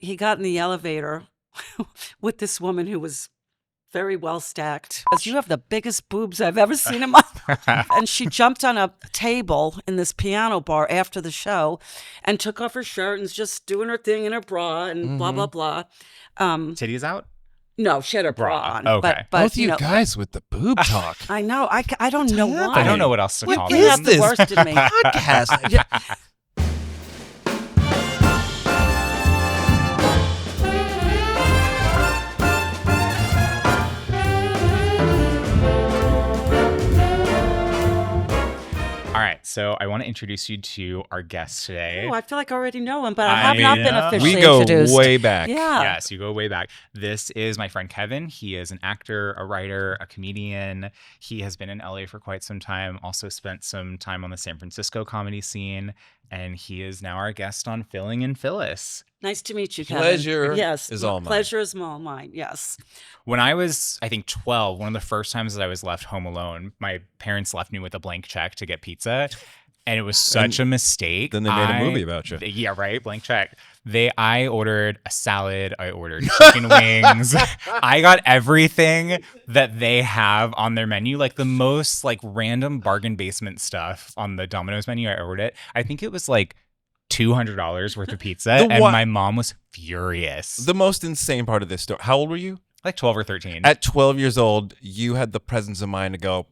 he got in the elevator with this woman who was very well stacked. You have the biggest boobs I've ever seen in my life. And she jumped on a table in this piano bar after the show and took off her shirt and was just doing her thing in her bra and blah, blah, blah. Titties out? No, she had her bra on. Okay. But Both you guys with the boob talk. I know. I don't know why. I don't know what else to call You this. have the worst in me. Podcast. All right, so I want to introduce you to our guest today. Oh, I feel like I already know him, but I have not been officially We go introduced. way back. Yeah. Yes, you go way back. This is my friend Kevin. He is an actor, a writer, a comedian. He has been in LA for quite some time, also spent some time on the San Francisco comedy scene, and he is now our guest on Philling and Phyllis. Nice to meet you, Kevin. Pleasure yes, is all mine. Pleasure is all mine, yes. When I was, I think, 12, one of the first times that I was left home alone, my parents left me with a blank check to get pizza. And it was such a mistake. Then they made a movie about you. Yeah, right. Blank check. I ordered a salad. I ordered chicken wings. I got everything that they have on their menu, like the most like random bargain basement stuff on the Domino's menu. I ordered it. I think it was like $200 worth of pizza, and my mom was furious. The most insane part of this story. How old were you? Like 12 or 13. At 12 years old, you had the presence of mind to go,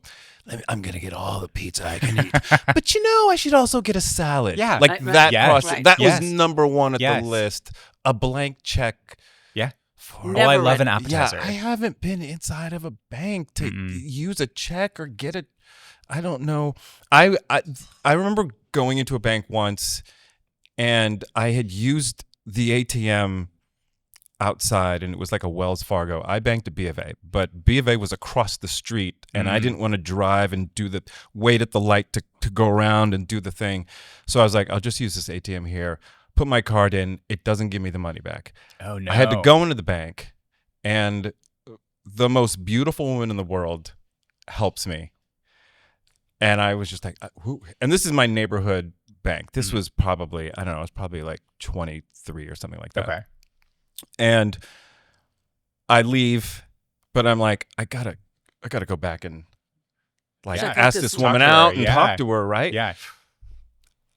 I'm going to get all the pizza I can eat. But I should also get a salad. Yeah. Like Right, that yes. crossed. Right. That Yes. was number one at Yes. the list. A blank check. Yeah. For Never I love an read- appetizer. Yeah, I haven't been inside of a bank to use a check or get it. I don't know. I remember going into a bank once, and I had used the ATM outside, and it was like a Wells Fargo. I banked at B of A, but B of A was across the street, and I didn't want to drive and wait at the light to go around and do the thing. So I was like, I'll just use this ATM here, put my card in. It doesn't give me the money back. Oh, no. I had to go into the bank, and the most beautiful woman in the world helps me. And I was just like, who? And this is my neighborhood bank. This was probably, I don't know, it was probably like 23 or something like that. Okay. And I leave, but I'm like, I gotta go back and like Check out ask this this woman. woman Talk to her, out and yeah. talk to her, right? Yeah.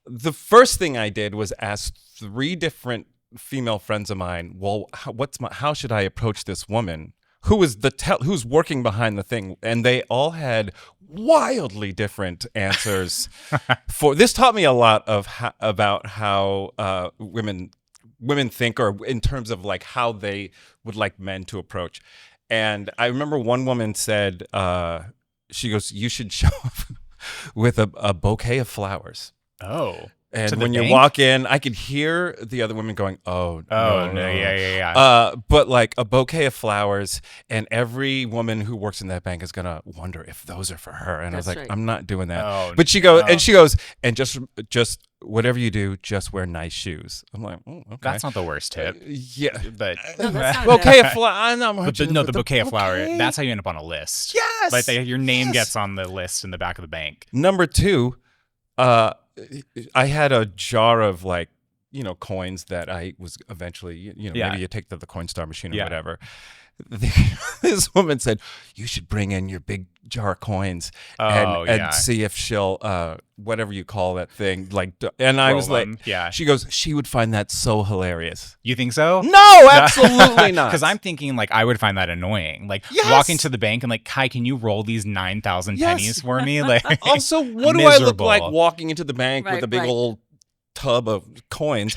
The first thing I did was ask 3 different female friends of mine, well, how should I approach this woman? Who is who's working behind the thing? And they all had wildly different answers. For this taught me a lot of about how women think, or in terms of like how they would like men to approach. And I remember one woman said, she goes, you should show up with a bouquet of flowers. Oh. And when you walk in, I could hear the other women going, oh, no. Yeah. But like a bouquet of flowers, and every woman who works in that bank is going to wonder if those are for her. And I was That's like, right. I'm not doing that. Oh, but she goes, and just whatever you do, just wear nice shoes. I'm like, oh, okay. That's not the worst tip. Yeah. But No, that's not Bouquet it. of flowers. the bouquet of flowers. That's how you end up on a list. Yes. Like your name Yes. gets on the list in the back of the bank. Number 2, I had a jar of like, coins that I was eventually, maybe you take to the Coinstar machine or Yeah. whatever. This woman said, you should bring in your big jar of coins and see if she'll, whatever you call that thing, like, and I Roll was like, them. Yeah. she goes, she would find that so hilarious. You think so? No, absolutely not. Because I'm thinking like I would find that annoying. Like Yes. walking to the bank and like, Kai, can you roll these 9,000 Yes. pennies for me? Like Also, what do I look miserable. like walking into the bank with Right, a big right. old tub of coins?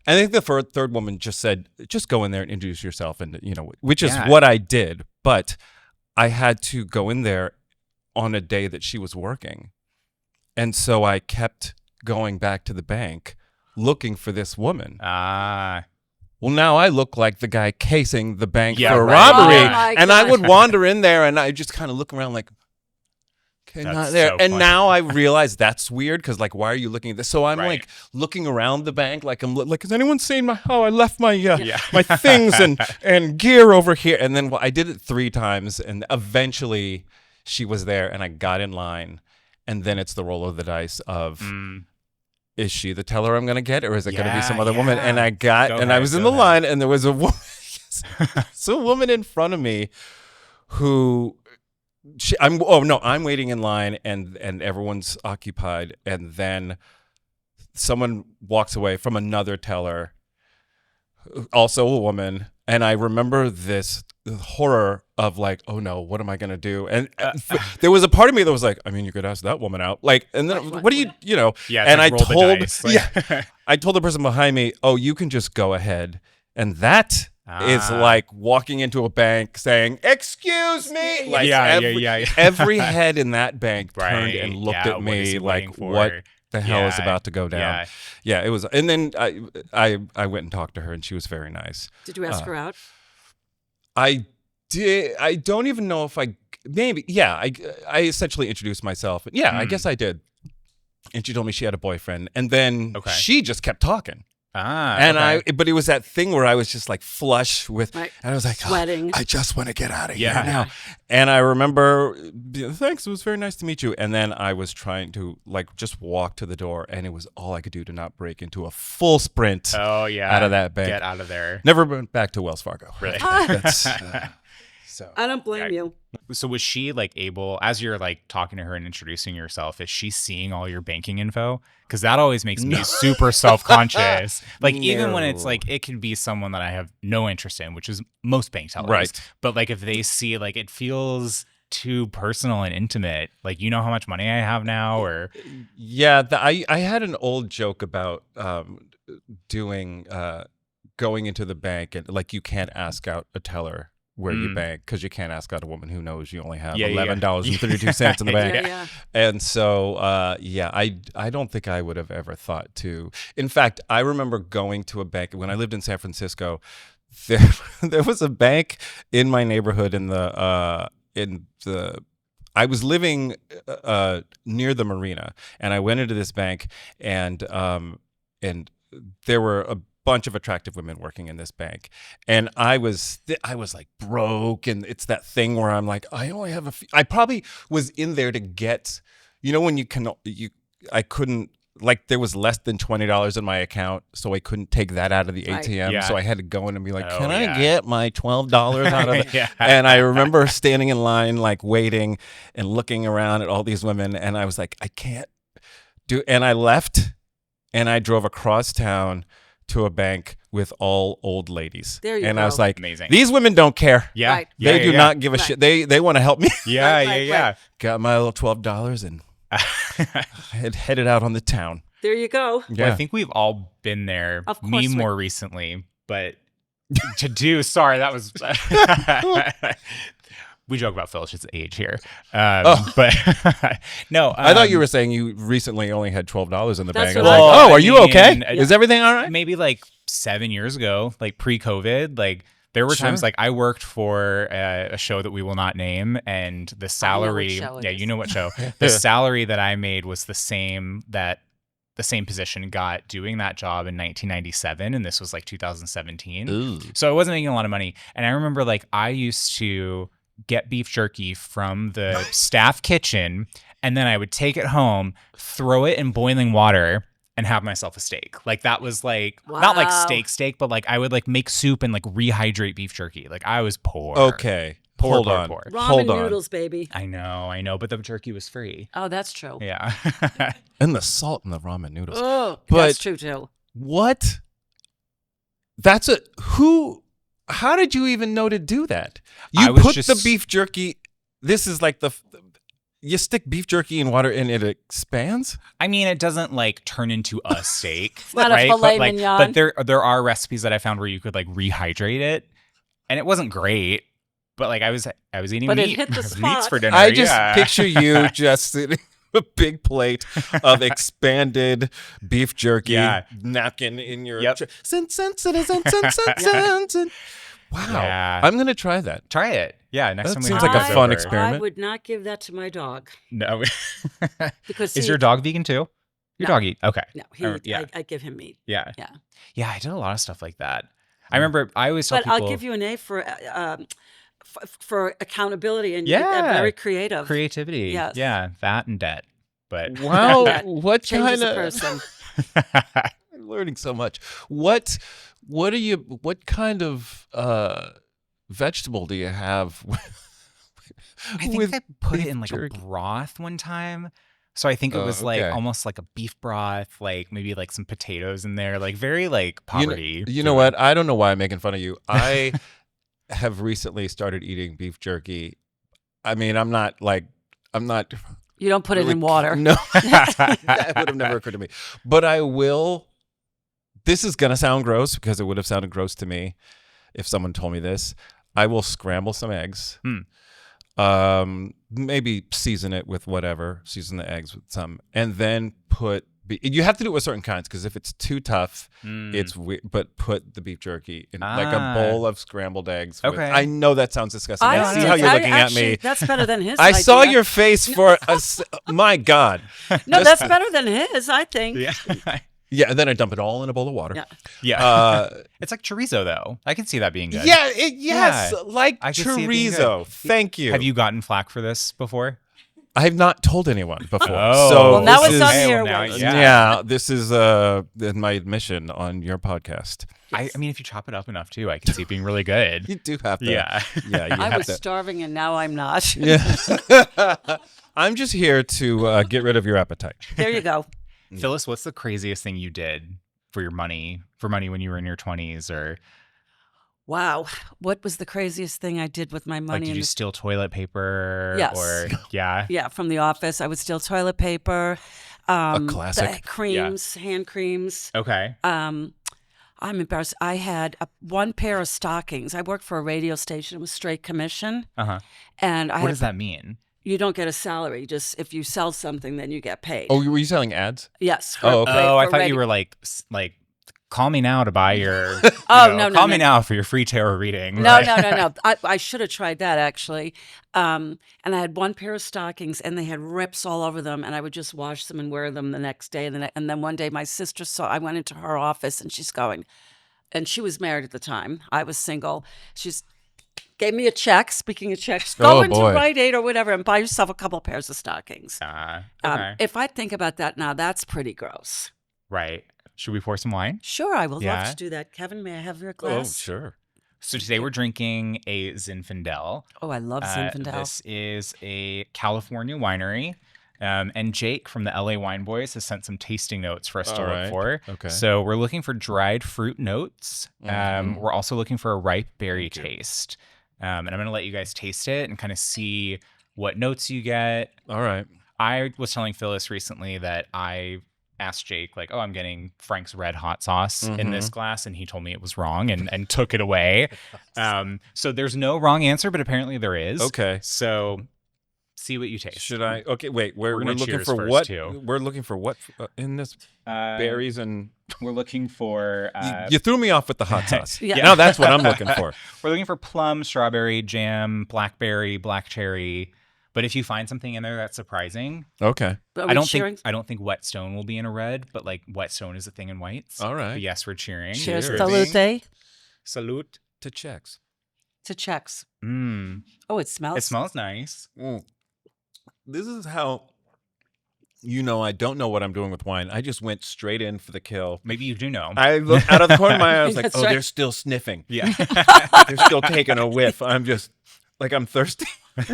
I think the third woman just said, just go in there and introduce yourself, and which is Yeah. what I did. But I had to go in there on a day that she was working, and so I kept going back to the bank looking for this woman. Ah. Well, now I look like the guy casing the bank Yeah, for a right. robbery, Oh my and I gosh. would wander in there, and I just kind of look around like, okay, That's not there. so And funny. now I realize that's weird, because like, why are you looking at this? So I'm Right. like looking around the bank, like I'm like, has anyone seen I left my Yeah. my things and gear over here. And then I did it 3 times, and eventually she was there, and I got in line, and then it's the roll of the dice of is she the teller I'm going to get, or is it going to be some Yeah, other woman? yeah. And I was in the line, and there was a woman, so a woman in front of me who I'm waiting in line, and everyone's occupied, and then someone walks away from another teller, also a woman, and I remember this horror of like, oh no, what am I gonna do? And there was a part of me that was like, I mean, you could ask that woman out, like, and then what do you know? Yeah, and like I roll the told, dice, like- I told the person behind me, oh, you can just go ahead, and that is like walking into a bank saying, "Excuse me." Like every head in that bank turned and looked at me like, "What the hell is about to go down?" Yeah, it was. And then I went and talked to her, and she was very nice. Did you ask her out? I did. I don't even know if maybe. Yeah, I essentially introduced myself. Yeah, I guess I did. And she told me she had a boyfriend, and then she just kept talking. But it was that thing where I was just like flush with, and I was like, sweating. I just want to get out of here now. And I remember, thanks, it was very nice to meet you. And then I was trying to like just walk to the door, and it was all I could do to not break into a full sprint. Out of that bank. Get out of there. Never went back to Wells Fargo. Really? So I don't blame you. So was she like able, as you're like talking to her and introducing yourself, is she seeing all your banking info? Because that always makes me super self-conscious. Like even when it's like, it can be someone that I have no interest in, which is most bank tellers. Right. But like if they see, like it feels too personal and intimate, like you know how much money I have now, or yeah, I had an old joke about going into the bank, and like you can't ask out a teller where you bank, because you can't ask out a woman who knows you only have $11.32 in the bank. And so I don't think I would have ever thought to. In fact, I remember going to a bank when I lived in San Francisco. There was a bank in my neighborhood I was living near the marina, and I went into this bank, and there were a bunch of attractive women working in this bank, and I was like broke, and it's that thing where I'm like, I only have I probably was in there to get, when I couldn't, like, there was less than $20 in my account, so I couldn't take that out of the ATM. So I had to go in and be like, can I get my $12 out of it? And I remember standing in line, like waiting and looking around at all these women, and I was like, I can't do, and I left, and I drove across town to a bank with all old ladies. There you go. And I was like, amazing. These women don't care. Yeah. Right. They do not give a shit. They want to help me. Right. Got my little $12 and headed out on the town. There you go. Yeah. Well, I think we've all been there. Of course Me more recently, but that was we joke about Phyllis's age here. But no. I thought you were saying you recently only had $12 in the bank. I was what like, I are you okay? Is everything all right? Maybe like 7 years ago, like pre-COVID, like there were times like I worked for a show that we will not name, and the salary, you know what show. The salary that I made was the same position got doing that job in 1997, and this was like 2017. Ooh. So I wasn't making a lot of money. And I remember like I used to get beef jerky from the staff kitchen, and then I would take it home, throw it in boiling water, and have myself a steak. Like that was like not like steak, but like I would like make soup and like rehydrate beef jerky. Like I was poor. Okay. Hold on. Ramen noodles, baby. I know, but the jerky was free. Oh, that's true. Yeah. And the salt in the ramen noodles. Oh, But that's true too. What? How did you even know to do that? You put the beef jerky. This is like you stick beef jerky in water and it expands. I mean, it doesn't like turn into a steak. It's not a filet mignon. But there are recipes that I found where you could like rehydrate it, and it wasn't great. But like I was eating but meat. It hit the meats spot. for dinner. I just picture you just sitting a big plate of expanded beef jerky, napkin in your Wow. Yeah. I'm going to try that. Try it. Yeah. Next time we seems have like a you fun over. experiment. I would not give that to my dog. No. Because Is your dog vegan too? Your dog eat. Okay. No, I give him meat. Yeah. Yeah. Yeah. I did a lot of stuff like that. I remember I always tell But people. I'll give you an A for accountability, and very creative. Creativity. Yes. Yeah. That and debt. But wow. What Changes kind a of person. I'm learning so much. What kind of vegetable do you have? I think with I put it beef in like jerky? a broth one time. So I think it was like Okay. almost like a beef broth, like maybe like some potatoes in there, like very like poverty. You know what? I don't know why I'm making fun of you. I have recently started eating beef jerky. I mean, I'm not. You don't put it really in water. No, that would have never occurred to me. But I will. This is gonna sound gross because it would have sounded gross to me if someone told me this. I will scramble some eggs. Maybe season it with whatever. Season the eggs with some, and then put. You have to do it with certain kinds because if it's too tough, it's weird. But put the beef jerky in like a bowl of scrambled eggs. Okay. I know that sounds disgusting. I see how you're looking at me. That's better than his. I saw idea. your face for my God. No, that's better than his, I think. Yeah. Yeah, and then I dump it all in a bowl of water. Yeah. Yeah. It's like chorizo though. I can see that being good. Yeah, yes, like I can see it being chorizo. good. Thank you. Have you gotten flack for this before? I have not told anyone before. Oh. So Well, now this it's is, on Hey, here. well, now- Wes. yeah. this is my admission on your podcast. I mean, if you chop it up enough too, I can see it being really good. You do have to. Yeah. Yeah, you I have was to. starving and now I'm not. Yeah. I'm just here to get rid of your appetite. There you go. Phyllis, what's the craziest thing you did for your money, when you were in your 20s, or Wow. What was the craziest thing I did with my like money? did you steal toilet paper? Yes. Or yeah. Yeah, from the office. I would steal toilet paper. Classic. the creams, hand creams. Okay. I'm embarrassed. I had one pair of stockings. I worked for a radio station. It was straight commission. Uh-huh. And What does that mean? You don't get a salary. Just if you sell something, then you get paid. Oh, were you selling ads? Yes. Oh, okay. Oh, I for thought radio. you were like call me now to buy your No, call me no. now for your free tarot reading. No, Like- no. I should have tried that actually. And I had one pair of stockings, and they had rips all over them, and I would just wash them and wear them the next day. And then one day, my sister saw. I went into her office, and she's going, and she was married at the time. I was single. She's gave me a check. Speaking of checks, go Oh, into boy. Rite Aid or whatever and buy yourself a couple pairs of stockings. Okay. If I think about that now, that's pretty gross. Right. Should we pour some wine? Sure, I will Yeah. love to do that. Kevin, may I have your glass? sure. So today we're drinking a Zinfandel. Oh, I love Zinfandel. This is a California winery. And Jake from the LA Wine Boys has sent some tasting notes for us to All look right. for. Okay. So we're looking for dried fruit notes. Mhm. We're also looking for a ripe berry Thank you. taste. And I'm going to let you guys taste it and kind of see what notes you get. All right. I was telling Phyllis recently that I asked Jake, like, oh, I'm getting Frank's Red Hot Sauce in this glass. And he told me it was wrong and took it away. So there's no wrong answer, but apparently there is. Okay. So see what you taste. Should I? Okay, wait. We're gonna looking cheers for first, what? too. We're looking for what in this berries and. We're looking for You threw me off with the hot sauce. Yeah. Now that's what I'm looking for. we're looking for plum, strawberry, jam, blackberry, black cherry. But if you find something in there that's surprising, Okay. Are I we don't cheering? think Whetstone will be in a red, but like Whetstone is a thing in whites. All right. But yes, we're cheering. Cheers, Cheers. salute Salute. To checks. to checks. Mm. Oh, it smells. It smells nice. This is how. I don't know what I'm doing with wine. I just went straight in for the kill. Maybe you do know. I looked out of the corner of my eye. I was like, That's "Oh, right. they're still sniffing. yeah. They're still taking a whiff." I'm just like, I'm thirsty. It's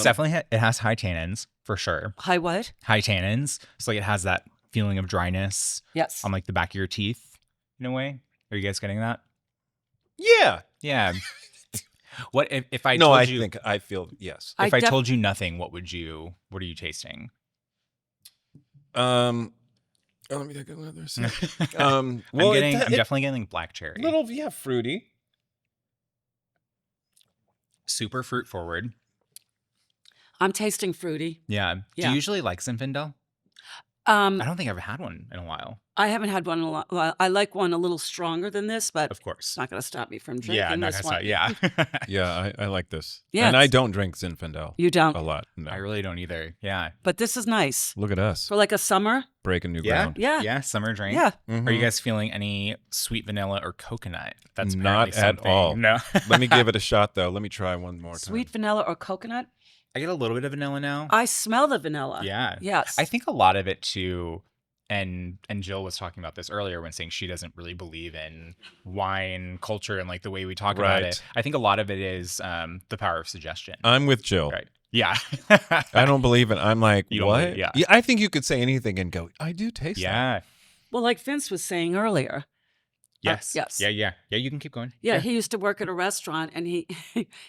definitely it has high tannins for sure. Hi, what? High tannins. So like it has that feeling of dryness Yes. on like the back of your teeth in a way. Are you guys getting that? Yeah. Yeah. What if I No, told I you think I feel yes. if I def- told you nothing, what are you tasting? Oh, let me take another sip. I'm definitely getting black cherry. little fruity. Super fruit forward. I'm tasting fruity. Yeah. Do Yeah. you usually like Zinfandel? I don't think I've had one in a while. I haven't had one in a lot. Well, I like one a little stronger than this, but Of course. it's not going to stop me from drinking Yeah, not this gonna one. start. Yeah. Yeah, I like this. Yeah, and I it's- don't drink Zinfandel You don't, a lot. No. I really don't either. Yeah. but this is nice Look at us for like a summer. breaking new Yeah. ground. Yeah, Yeah. Summer drink. yeah. Mhm. Are you guys feeling any sweet vanilla or coconut? That's Not apparently at something. all. No. Let me give it a shot though. Let me try one more time. Sweet vanilla or coconut. I get a little bit of vanilla now. I smell the vanilla. Yeah. Yes. I think a lot of it too and Jill was talking about this earlier when saying she doesn't really believe in wine culture and like the way we talk about Right. it. I think a lot of it is the power of suggestion. I'm with Jill. Right. Yeah. I don't believe it. I'm like, You don't what? believe- yeah. I think you could say anything and go, I do taste that. Yeah. Well, like Vince was saying earlier. Yes. yes. Yeah. Yeah. Yeah. You can keep going. Yeah, Sure. he used to work at a restaurant, and he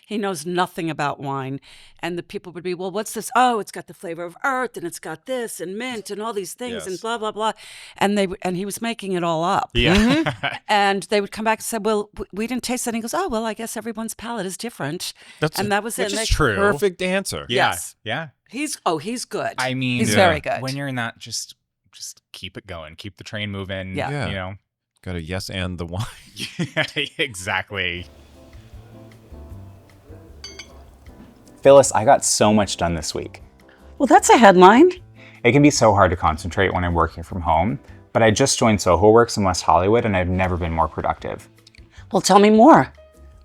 he knows nothing about wine. And the people would be, well, what's this? Oh, it's got the flavor of earth, and it's got this, and mint, and all these things, and Yes. blah blah blah. And he was making it all up. Yeah. And they would come back and say, well, we didn't taste that. And he goes, oh, well, I guess everyone's palate is different. And that was it. Which And is they- true. Perfect answer. Yeah. Yes. Yeah. He's good. I mean, he's Yeah. very good. when you're in that, just keep it going, keep the train moving. Yeah. Yeah. You know. Got a yes and the wine. Exactly. Phyllis, I got so much done this week. Well, that's a headline. It can be so hard to concentrate when I'm working from home, but I just joined Soho Works in West Hollywood and I've never been more productive. Well, tell me more.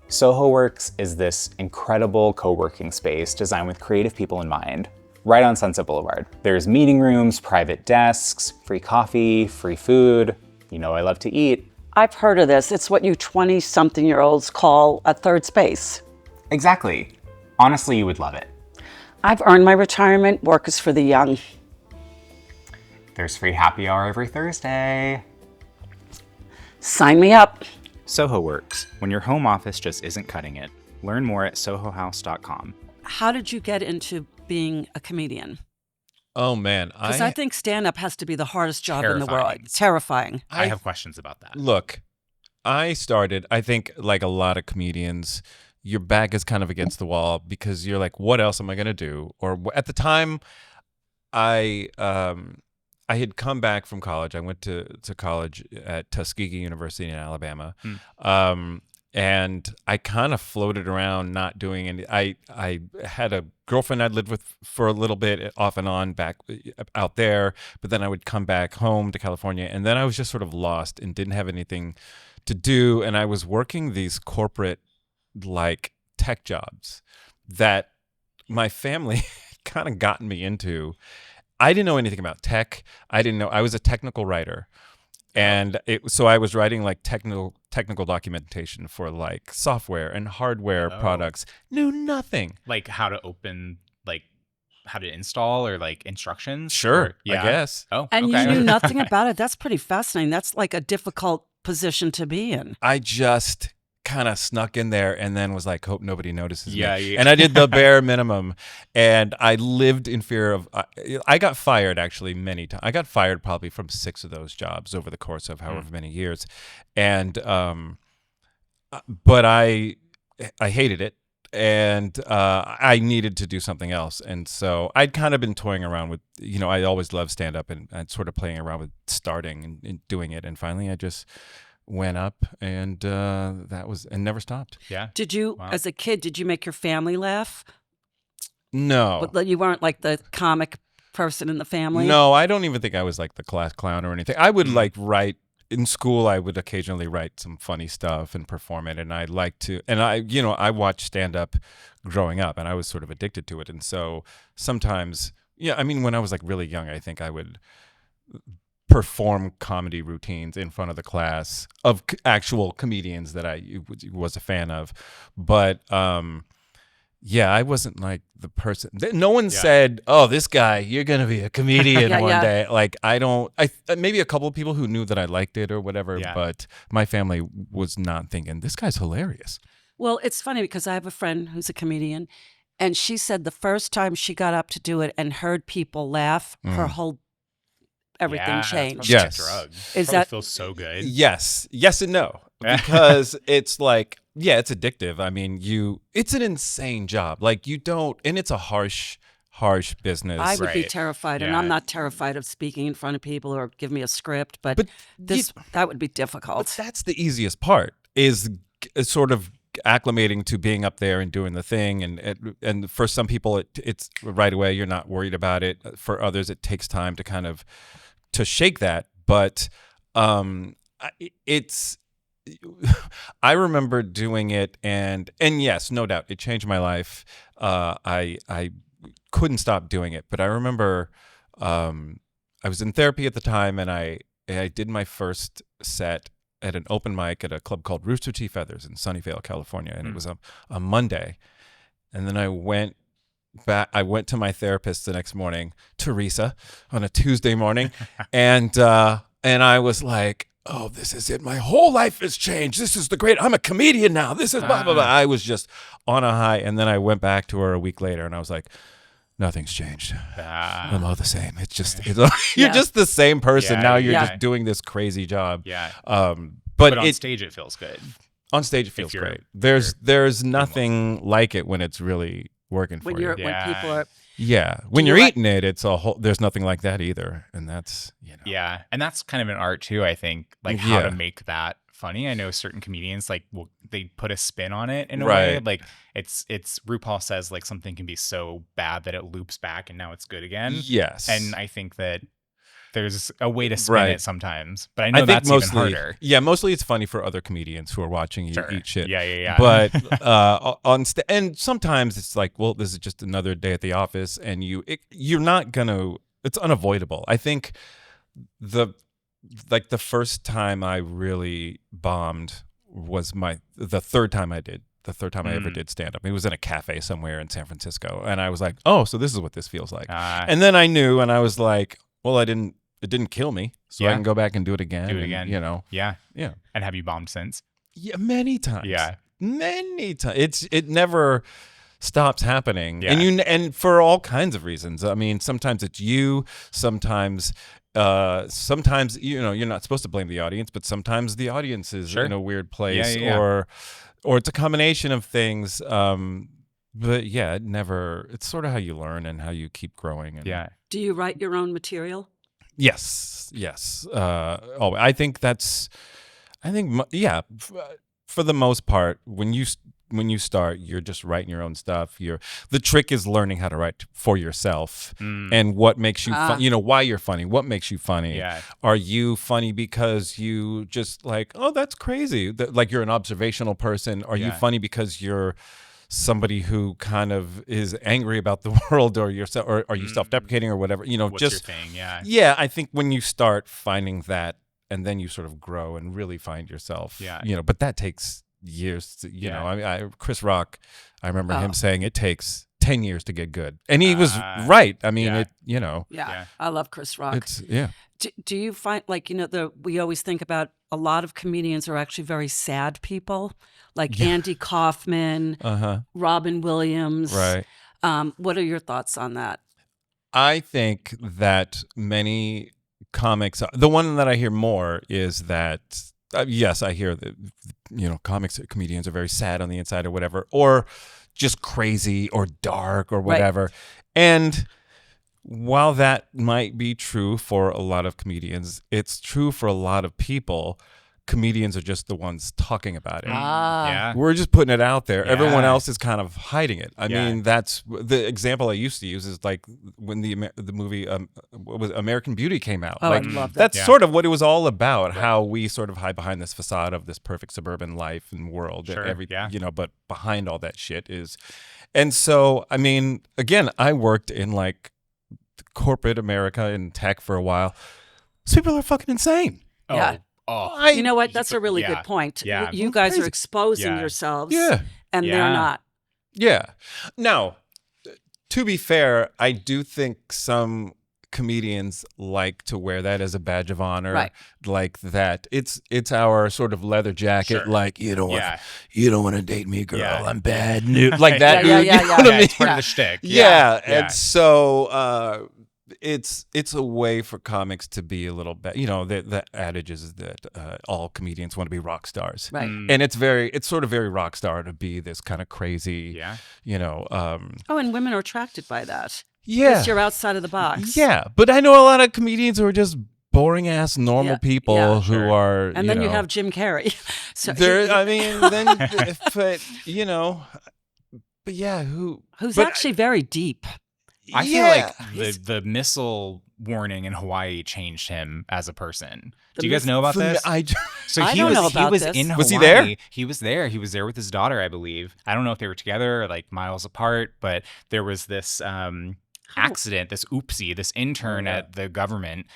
Soho Works is this incredible co-working space designed with creative people in mind. Right on Sunset Boulevard. There's meeting rooms, private desks, free coffee, free food. You know I love to eat. I've heard of this. It's what you 20-something-year-olds call a third space. Exactly. Honestly, you would love it. I've earned my retirement. Work is for the young. There's free happy hour every Thursday. Sign me up. Soho Works, when your home office just isn't cutting it. Learn more at sohohouse.com. How did you get into being a comedian? Oh, man. Because I think stand-up has to be the hardest job in the world. Terrifying. It's terrifying. I have questions about that. Look, I think like a lot of comedians, your back is kind of against the wall because you're like, what else am I going to do? Or at the time, I had come back from college. I went to college at Tuskegee University in Alabama. And I kind of floated around not doing any. I had a girlfriend I'd lived with for a little bit off and on back out there, but then I would come back home to California, and then I was just sort of lost and didn't have anything to do. And I was working these corporate like tech jobs that my family kind of gotten me into. I didn't know anything about tech. I was a technical writer. And so I was writing like technical documentation for like software and hardware products. Knew nothing. Like how to open, like how to install or like instructions? Sure, Or- yeah. I guess. Oh, And okay. you knew nothing about it. That's pretty fascinating. That's like a difficult position to be in. I just kind of snuck in there and then was like, hope nobody notices Yeah, me. yeah. And I did the bare minimum. And I lived in fear of, I got fired actually many times. I got fired probably from 6 of those jobs over the course of however many years. And, but I hated it. And I needed to do something else. And so I'd kind of been toying around with, I always loved stand up and sort of playing around with starting and doing it. And finally I just went up and never stopped. Yeah. Did you, Wow. as a kid, did you make your family laugh? No. But you weren't like the comic person in the family? No, I don't even think I was like the class clown or anything. I would like write in school. I would occasionally write some funny stuff and perform it. And I like to, and I watched stand up growing up and I was sort of addicted to it. And so sometimes, when I was like really young, I think I would perform comedy routines in front of the class of actual comedians that I was a fan of. But, I wasn't like the person. No one said, "Oh, this guy, you're gonna be a comedian one day." Like maybe a couple of people who knew that I liked it or whatever, but my family was not thinking this guy's hilarious. Well, it's funny because I have a friend who's a comedian, and she said the first time she got up to do it and heard people laugh, her whole everything changed. Yes. Drug. Is Probably that- feels so good? Yes and no, because it's like, it's addictive. I mean, it's an insane job. Like and it's a harsh business. I would be Right. terrified, and Yeah. I'm not terrified of speaking in front of people or give me a script, but But that would be difficult. But that's the easiest part is sort of acclimating to being up there and doing the thing. And for some people, it's right away. You're not worried about it. For others, it takes time to kind of to shake that. But it's. I remember doing it, and yes, no doubt, it changed my life. I couldn't stop doing it, but I remember was in therapy at the time, and I did my first set at an open mic at a club called Rooster Tea Feathers in Sunnyvale, California, and it was a Monday. And then I went to my therapist the next morning, Teresa, on a Tuesday morning, and I was like, oh, this is it. My whole life has changed. This is I'm a comedian now. This is blah, blah, blah. I was just on a high. And then I went back to her a week later, and I was like, nothing's changed. I'm all the same. It's just, you're just the same person. Yeah, now you're yeah. just doing this crazy job. Yeah. But on stage, it feels good. On stage, it feels great. There's nothing like it when it's really working for you. When people are. Yeah. When you're eating it, it's a whole, there's nothing like that either. And that's, Yeah. And that's kind of an art too, I think, like how to make that funny. I know certain comedians, like, they put a spin on it in a way. Like it's RuPaul says like something can be so bad that it loops back and now it's good again. Yes. And I think that there's a way to spin it sometimes, but I know think that's mostly, even harder. Yeah, mostly it's funny for other comedians who are watching you eat shit. Yeah. But and sometimes it's like, well, this is just another day at the office, and you're not gonna. It's unavoidable. I think the first time I really bombed was the third time I ever did stand up. It was in a cafe somewhere in San Francisco, and I was like, oh, so this is what this feels like. And then I knew, and I was like, well, it didn't kill me, so I can go back and do it again. Yeah. Yeah. And have you bombed since? Yeah, many times. Yeah. Many times. It never stops happening. Yeah. And for all kinds of reasons. I mean, sometimes it's you, sometimes you're not supposed to blame the audience, but sometimes the audience is in a weird place, or it's a combination of things. But yeah, it's sort of how you learn and how you keep growing. And, Do you write your own material? Yes. I think for the most part, when you start, you're just writing your own stuff. The trick is learning how to write for yourself and what makes you fun. Why you're funny. What makes you funny? Yeah. Are you funny because you just like, oh, that's crazy? Like you're an observational person. Are you funny because you're somebody who kind of is angry about the world, or yourself, or are you self-deprecating or whatever? What's just your thing? Yeah. Yeah, I think when you start finding that, and then you sort of grow and really find yourself. Yeah. But that takes years. I mean, Chris Rock, I remember him saying it takes 10 years to get good, and he was right. I mean, Yeah. I love Chris Rock. Do you find, like, we always think about a lot of comedians are actually very sad people, like Andy Kaufman, Robin Williams. Right. What are your thoughts on that? I think that many comics, the one that I hear more is that, yes, I hear that, comedians are very sad on the inside or whatever, or just crazy or dark or whatever. Right. And while that might be true for a lot of comedians, it's true for a lot of people. Comedians are just the ones talking about it. Yeah. We're just putting it out there. Yeah. Everyone else is kind of hiding it. I mean, that's the example I used to use is like when the movie American Beauty came out. Oh, like, I love that. That's sort of what it was all about, how we sort of hide behind this facade of this perfect suburban life and world. Sure. But behind all that shit is. And so, I mean, again, I worked in like corporate America in tech for a while. These people are fucking insane. Yeah. Oh, you know what? That's a really good point. Yeah. You guys are exposing yourselves, and they're not. Yeah. Now, to be fair, I do think some comedians like to wear that as a badge of honor, right. Like that. It's our sort of leather jacket, like you don't want to date me, girl. I'm bad news, like that. Yeah. You know what I mean? It's part of the shtick. And so. It's a way for comics to be a little bit, the adage is that all comedians want to be rock stars, right? And it's sort of very rock star to be this kind of crazy, and women are attracted by that. Yeah, because you're outside of the box. Yeah, but I know a lot of comedians who are just boring ass normal people who are, and then you have Jim Carey. So who's actually very deep. I feel like the missile warning in Hawaii changed him as a person. Do you guys know about this? I don't know about this. In Hawaii. Was he there? He was there. He was there with his daughter, I believe. I don't know if they were together or like miles apart, but there was this accident, this oopsie, this intern at the government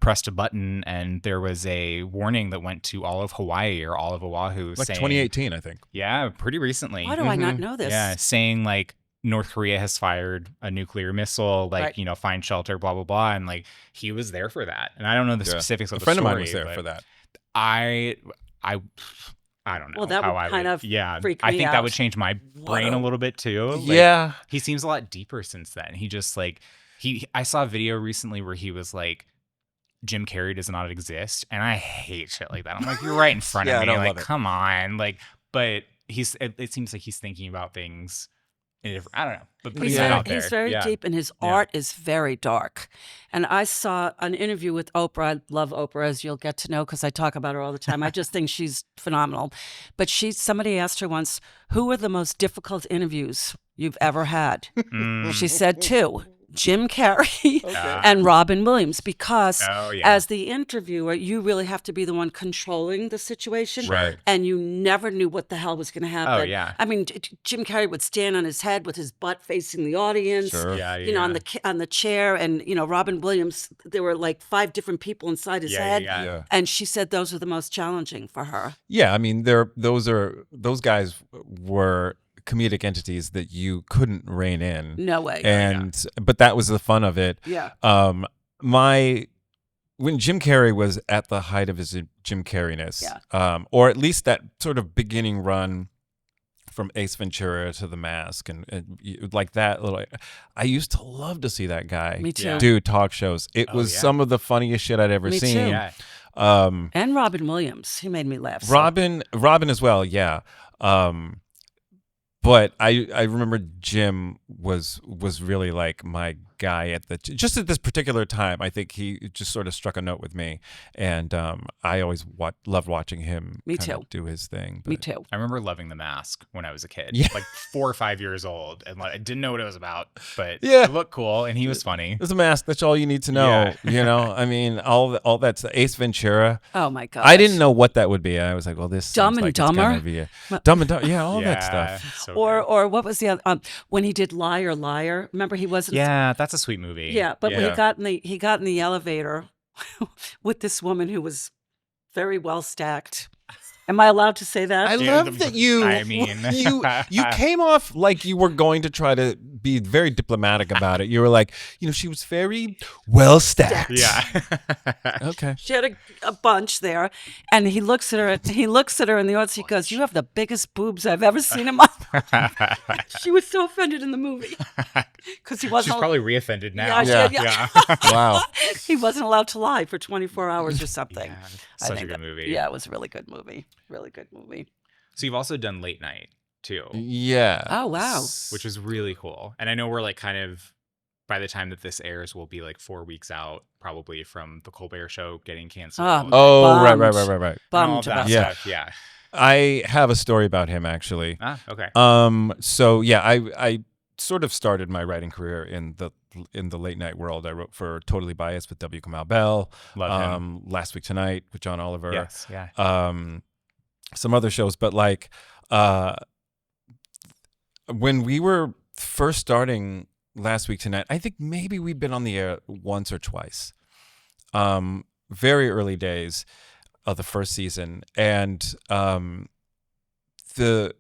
pressed a button and there was a warning that went to all of Hawaii or all of Oahu Like saying, 2018, I think. Yeah, pretty recently. Why do I not know this? Yeah, saying like North Korea has fired a nuclear missile, like, Right. you know, find shelter, blah, blah, blah. And like he was there for that. And I don't know the specifics of A the friend story. of mine was there but for that. I don't know. Well, that how would I kind of yeah. freak I me think out. that would change my brain a little bit too. Like, Yeah. he seems a lot deeper since then. He just like I saw a video recently where he was like, Jim Carey does not exist, and I hate shit like that. I'm like, you're right in front Yeah, of I me. don't Like, love it. come on. Like, but it seems like he's thinking about things in a different, I don't know. But putting He's that very, out there. he's very Yeah. deep, and his Yeah. art is very dark. And I saw an interview with Oprah. I love Oprah, as you'll get to know, because I talk about her all the time. I just think she's phenomenal. But somebody asked her once, "Who are the most difficult interviews you've ever had?" She said two. Jim Carey and Robin Williams, because Oh, yeah. as the interviewer, you really have to be the one controlling the situation. Right. And you never knew what the hell was going to happen. Oh, yeah. I mean, Jim Carrey would stand on his head with his butt facing the audience. Sure. Yeah, You know, yeah. on the chair, and Robin Williams. There were like 5 different people inside his head, Yeah. and she said those are the most challenging for her. Yeah, I mean, those guys were comedic entities that you couldn't rein in. No way. But that was the fun of it. Yeah. When Jim Carrey was at the height of his Jim Carreyness, Yeah. or at least that sort of beginning run from Ace Ventura to The Mask and like that little, I used to love to see that guy Me too. do talk shows. It was yeah. some of the funniest shit I'd ever Me seen. too. Yeah. And Robin Williams, he made me laugh. So. Robin as well, yeah. But I remember Jim was really like my guy just at this particular time. I think he just sort of struck a note with me, and I always loved watching him. Me kind of too. do his thing. Me but- too. I remember loving The Mask when I was a kid, Yeah. like 4 or 5 years old, and like, I didn't know what it was about, but Yeah. it looked cool, and he was funny. There's a mask. That's all you need to know. Yeah. I mean, all that's Ace Ventura. Oh my God. I didn't know what that would be. I was like, well, this Dumb seems and like it's gonna Dumber? be Dumb and Dumber. Yeah, all yeah, that stuff. so Or good. or what was the other? When he did Liar Liar. Remember, he wasn't. Yeah, that's a sweet movie. Yeah, but when Yeah. he got in the elevator with this woman who was very well stacked. Am I allowed to say that? I Yeah, love that you. I mean- you came off like you were going to try to be very diplomatic about it. You were like, she was very well stacked. Yeah. Okay. She had a bunch there, and he looks at her. He looks at her in the audience. He goes, "You have the biggest boobs I've ever seen in my life." She was so offended in the movie because he She's wasn't. probably reoffended now. Yeah, Yeah. yeah. Wow. He wasn't allowed to lie for 24 hours or something. Yeah, I such a think good movie. Yeah, it was a really good movie. Really good movie. So you've also done Late Night too, Yeah. Oh wow. which is really cool. And I know we're like kind of, by the time that this airs, we'll be like 4 weeks out probably from the Colbert Show getting canceled. Oh, right. Bummed. And all Bummed that about Yeah. stuff. Yeah. I have a story about him actually. Ah, okay. So yeah, I sort of started my writing career in the late night world. I wrote for Totally Biased with W. Kamau Bell. Love him. Last Week Tonight with John Oliver. Yes. Yeah. Some other shows, but like when we were first starting Last Week Tonight, I think maybe we'd been on the air once or twice. Very early days of the first season, and we're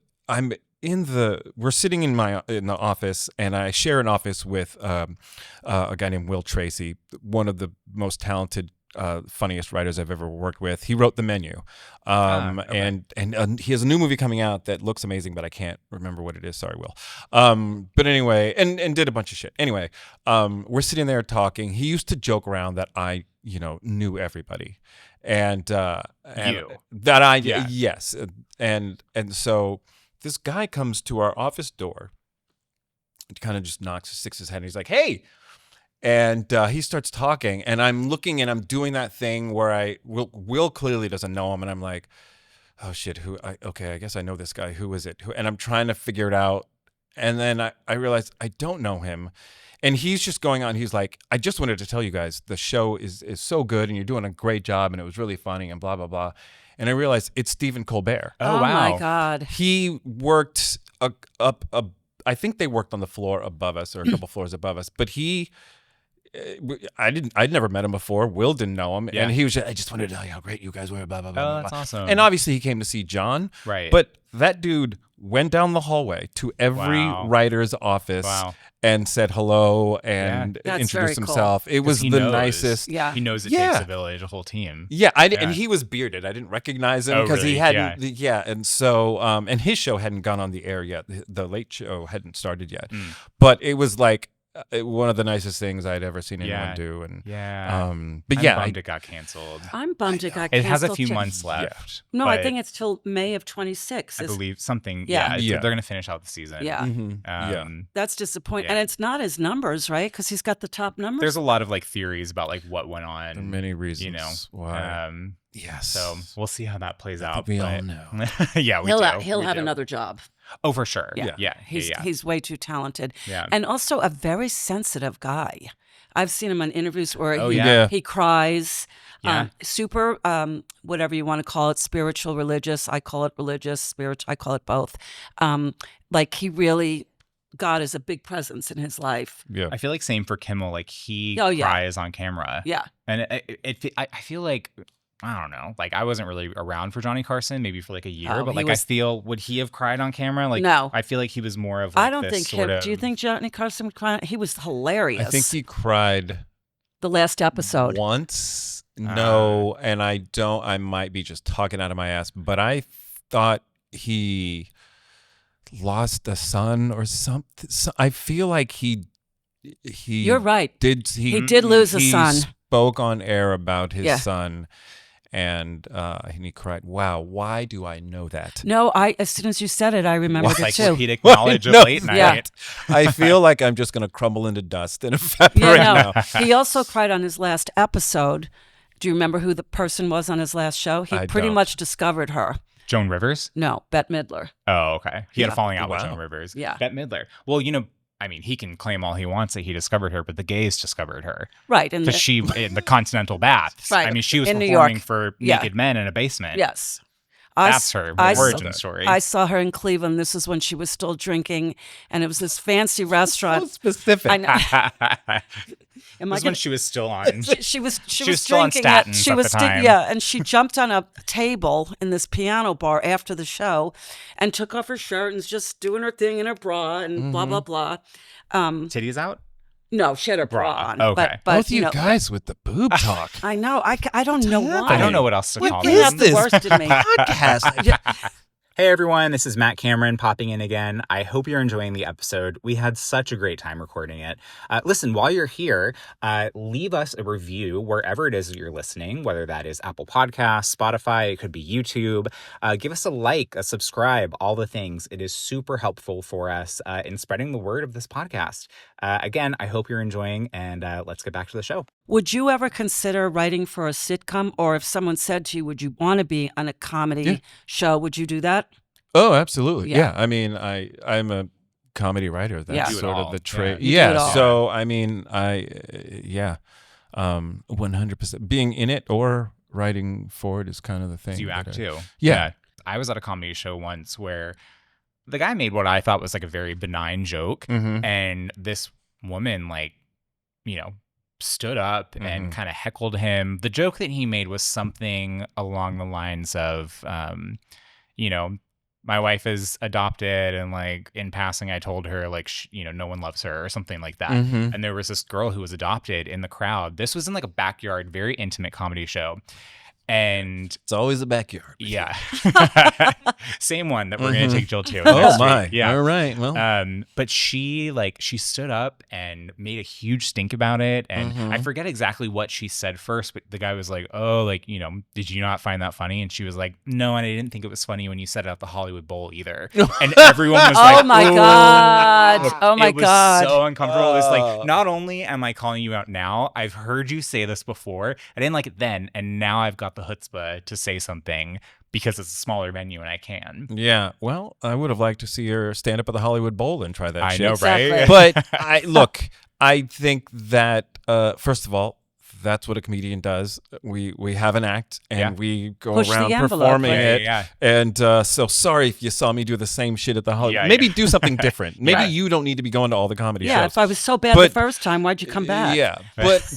sitting in the office, and I share an office with a guy named Will Tracy, one of the most talented, funniest writers I've ever worked with. He wrote The Menu, Okay. and he has a new movie coming out that looks amazing, but I can't remember what it is. Sorry, Will. But anyway, and did a bunch of shit. Anyway, we're sitting there talking. He used to joke around that I knew everybody, and You. that I Yeah. yes, and so this guy comes to our office door, kind of just sticks his head, and he's like, "Hey." And he starts talking, and I'm looking, and I'm doing that thing where Will clearly doesn't know him, and I'm like, oh shit, I guess I know this guy. Who is it? And I'm trying to figure it out, and then I realized I don't know him, and he's just going on. He's like, I just wanted to tell you guys the show is so good, and you're doing a great job, and it was really funny, and blah blah blah. And I realized it's Stephen Colbert. Oh, my wow. God. He worked up I think they worked on the floor above us or a couple floors above us. But I'd never met him before. Will didn't know him, and he was. I just wanted to tell you how great you guys were. Blah blah blah. Oh, blah, that's blah. awesome. And obviously, he came to see John. Right. But that dude went down the hallway to every writer's office and said hello and That's introduced very cool. himself. It was he the knows. nicest. Yeah. He knows it takes a village, a whole team. Yeah, and he was bearded. I didn't recognize him because really? he hadn't. And so and his show hadn't gone on the air yet. The Late Show hadn't started yet, but it was like one of the nicest things I'd ever seen anyone do. And but I'm yeah, bummed it got canceled. I'm bummed it got It canceled. has a few too. months left. No, I but think it's till May of 26. I believe something. Yeah. They're going to finish out the season. Yeah. That's disappointing. And it's not his numbers, right? Because he's got the top numbers. There's a lot of like theories about like what went on. there are many reasons why. Yes. So we'll see how that plays out. We all know. Yeah, we He'll do. have another job. Oh, for sure. Yeah. He's way too talented. Yeah. And also a very sensitive guy. I've seen him on interviews where he cries. Yeah. Super, whatever you want to call it, spiritual, religious. I call it religious, spiritual. I call it both. Like he really, God is a big presence in his life. Yeah. I feel like same for Kimmel. Like he Oh, yeah. cries on camera. Yeah. And I feel like, I don't know. Like I wasn't really around for Johnny Carson, maybe for like a year, but like I feel, would he have cried on camera? Like No. I feel like he was more of like I don't this think sort him. of, Do you think Johnny Carson would cry? He was hilarious. I think he cried the last episode. once. No, and I might be just talking out of my ass, but I thought he lost a son or something. I feel like he You're right. He did lose a son. Spoke on air about his Yeah. son, and he cried. Wow, why do I know that? No, as soon as you said it, I remembered it too. encyclopedic knowledge of late night. Yeah. I feel like I'm just going to crumble into dust and evaporate now. He also cried on his last episode. Do you remember who the person was on his last show? He I pretty don't. much discovered her. Joan Rivers? No, Bette Midler. Oh, okay. He had a Yeah. falling out with Wow. Joan Rivers. Yeah. Bette Midler. Well, I mean, he can claim all he wants that he discovered her, but the gays discovered her. Right. And Because she, in the Continental Baths. Right. I mean, she was In New performing York. for Yeah. naked men in a basement. yes. That's her origin story. I saw her in Cleveland. This is when she was still drinking, and it was this fancy restaurant. So specific. I know. Am I This is when gonna- she was still on. She was still on drinking statins it. She at was the time. and she jumped on a table in this piano bar after the show, and took off her shirt and was just doing her thing in her bra and blah blah blah. Titties out? No, she had her bra on. Okay. but Both you guys with the boob talk. I know. I don't know why. I don't know what else to call You this. have the worst in me. podcast? Hey everyone, this is Matt Cameron popping in again. I hope you're enjoying the episode. We had such a great time recording it. Listen, while you're here, leave us a review wherever it is that you're listening, whether that is Apple Podcasts, Spotify, it could be YouTube. Give us a like, a subscribe, all the things. It is super helpful for us in spreading the word of this podcast. Again, I hope you're enjoying, and let's get back to the show. Would you ever consider writing for a sitcom, or if someone said to you, "Would you want to be on a comedy show?" Would you do that? Oh, absolutely. Yeah. Yeah. I mean, I'm a comedy writer. That's Yeah. Do it sort all. of the trade. You do it Yeah. all. So, I mean, 100%. Being in it or writing for it is kind of the thing. Do you that act I- too? Yeah. I was at a comedy show once where the guy made what I thought was like a very benign joke. Mhm. And this woman, like, stood up and kind of heckled him. The joke that he made was something along the lines of, my wife is adopted, and like in passing, I told her like, no one loves her or something like that. Mhm. And there was this girl who was adopted in the crowd. This was in like a backyard, very intimate comedy show. And It's always a backyard. yeah, same one that we're going to take Jill to. Oh, next my. week. Yeah. All right. Well, But she stood up and made a huge stink about it. And I forget exactly what she said first, but the guy was like, "Oh, like, did you not find that funny?" And she was like, "No, and I didn't think it was funny when you said it at the Hollywood Bowl either." And everyone was like, Oh my God! Oh my it was God! so uncomfortable. It's like, not only am I calling you out now, I've heard you say this before. I didn't like it then, and now I've got the chutzpah to say something because it's a smaller venue and I can. yeah. Well, I would have liked to see her stand up at the Hollywood Bowl and try that I shit. know, Exactly. right? But I think that first of all, that's what a comedian does. We have an act and we go Push the around envelope, performing right? it. Yeah. And so sorry if you saw me do the same shit at the Hollywood. Yeah, Maybe yeah. do something different. Maybe Right. you don't need to be going to all the comedy Yeah, shows. if I was so bad the But- first time, why'd you come back? Yeah,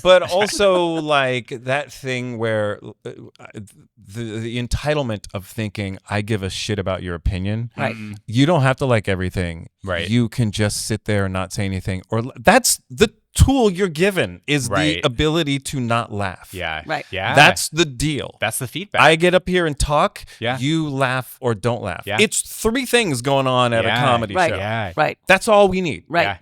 but also like that thing where the entitlement of thinking I give a shit about your opinion. Right. You don't have to like everything. Right. You can just sit there and not say anything. Or that's the tool you're given is Right. the ability to not laugh. Yeah. Right. Yeah. That's the deal. That's the feedback. I get up here and talk. Yeah. You laugh or don't laugh. Yeah. It's 3 things going on at a Yeah. comedy Right. show. Yeah. Right. That's all we need. Right. Yeah.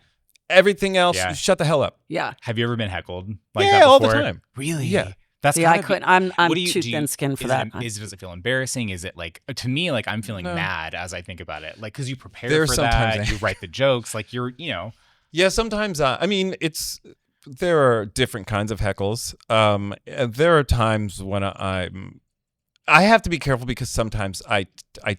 Everything else, Yeah. shut the hell up. Yeah. Have you ever been heckled like Yeah, that all the before? time. Really? Yeah. That's See, I gotta be- couldn't. I'm What do you- too do you- thin-skinned for is that. Does it feel embarrassing? Is it like to me like I'm feeling No. mad as I think about it? Like because you prepare There's for sometimes that, you write the jokes, like you're Yeah, sometimes I mean there are different kinds of heckles. There are times when I have to be careful because sometimes I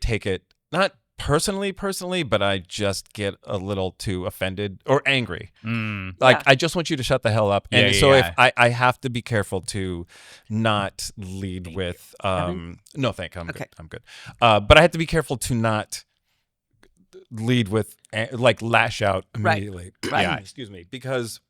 take it not personally, but I just get a little too offended or angry. Like Yeah. I just want you to shut the hell up. And Yeah, so yeah. if I have to be careful to not lead with Kevin? no thank you. Okay. I'm good. But I have to be careful to not lead with like lash out Right. immediately. Right. Yeah, excuse me, because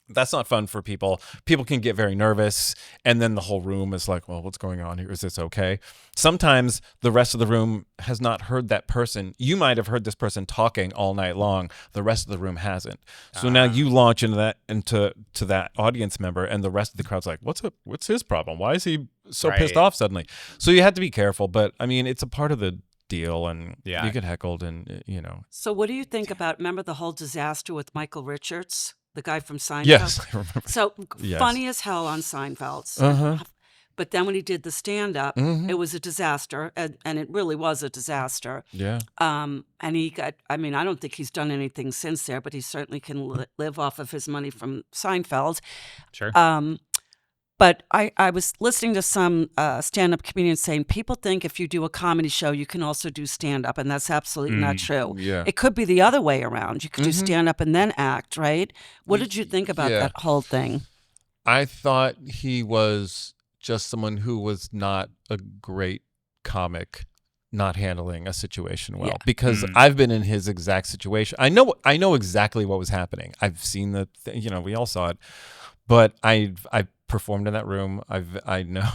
that's not fun for people. People can get very nervous, and then the whole room is like, well, what's going on here? Is this okay? Sometimes the rest of the room has not heard that person. You might have heard this person talking all night long. The rest of the room hasn't. So now you launch into that audience member, and the rest of the crowd's like, what's up? What's his problem? Why is he so pissed Right. off suddenly? So you have to be careful. But I mean, it's a part of the deal, and Yeah. you get heckled, and So what do you think about, remember the whole disaster with Michael Richards, the guy from Seinfeld? yes, I remember. So Yes. funny as hell on Seinfeld. Uh-huh. But then when he did the stand-up, Mhm. it was a disaster, and it really was a disaster. Yeah. And he got, I mean, I don't think he's done anything since there, but he certainly can live off of his money from Seinfeld. Sure. But I was listening to some stand-up comedians saying people think if you do a comedy show, you can also do stand-up, and that's absolutely not true. Yeah. It could be the other way around. You could do stand-up and then act, right? What did you think about Yeah. that whole thing? I thought he was just someone who was not a great comic, not handling a situation well. Yeah. Because I've been in his exact situation. I know exactly what was happening. I've seen we all saw it. But I performed in that room. I know.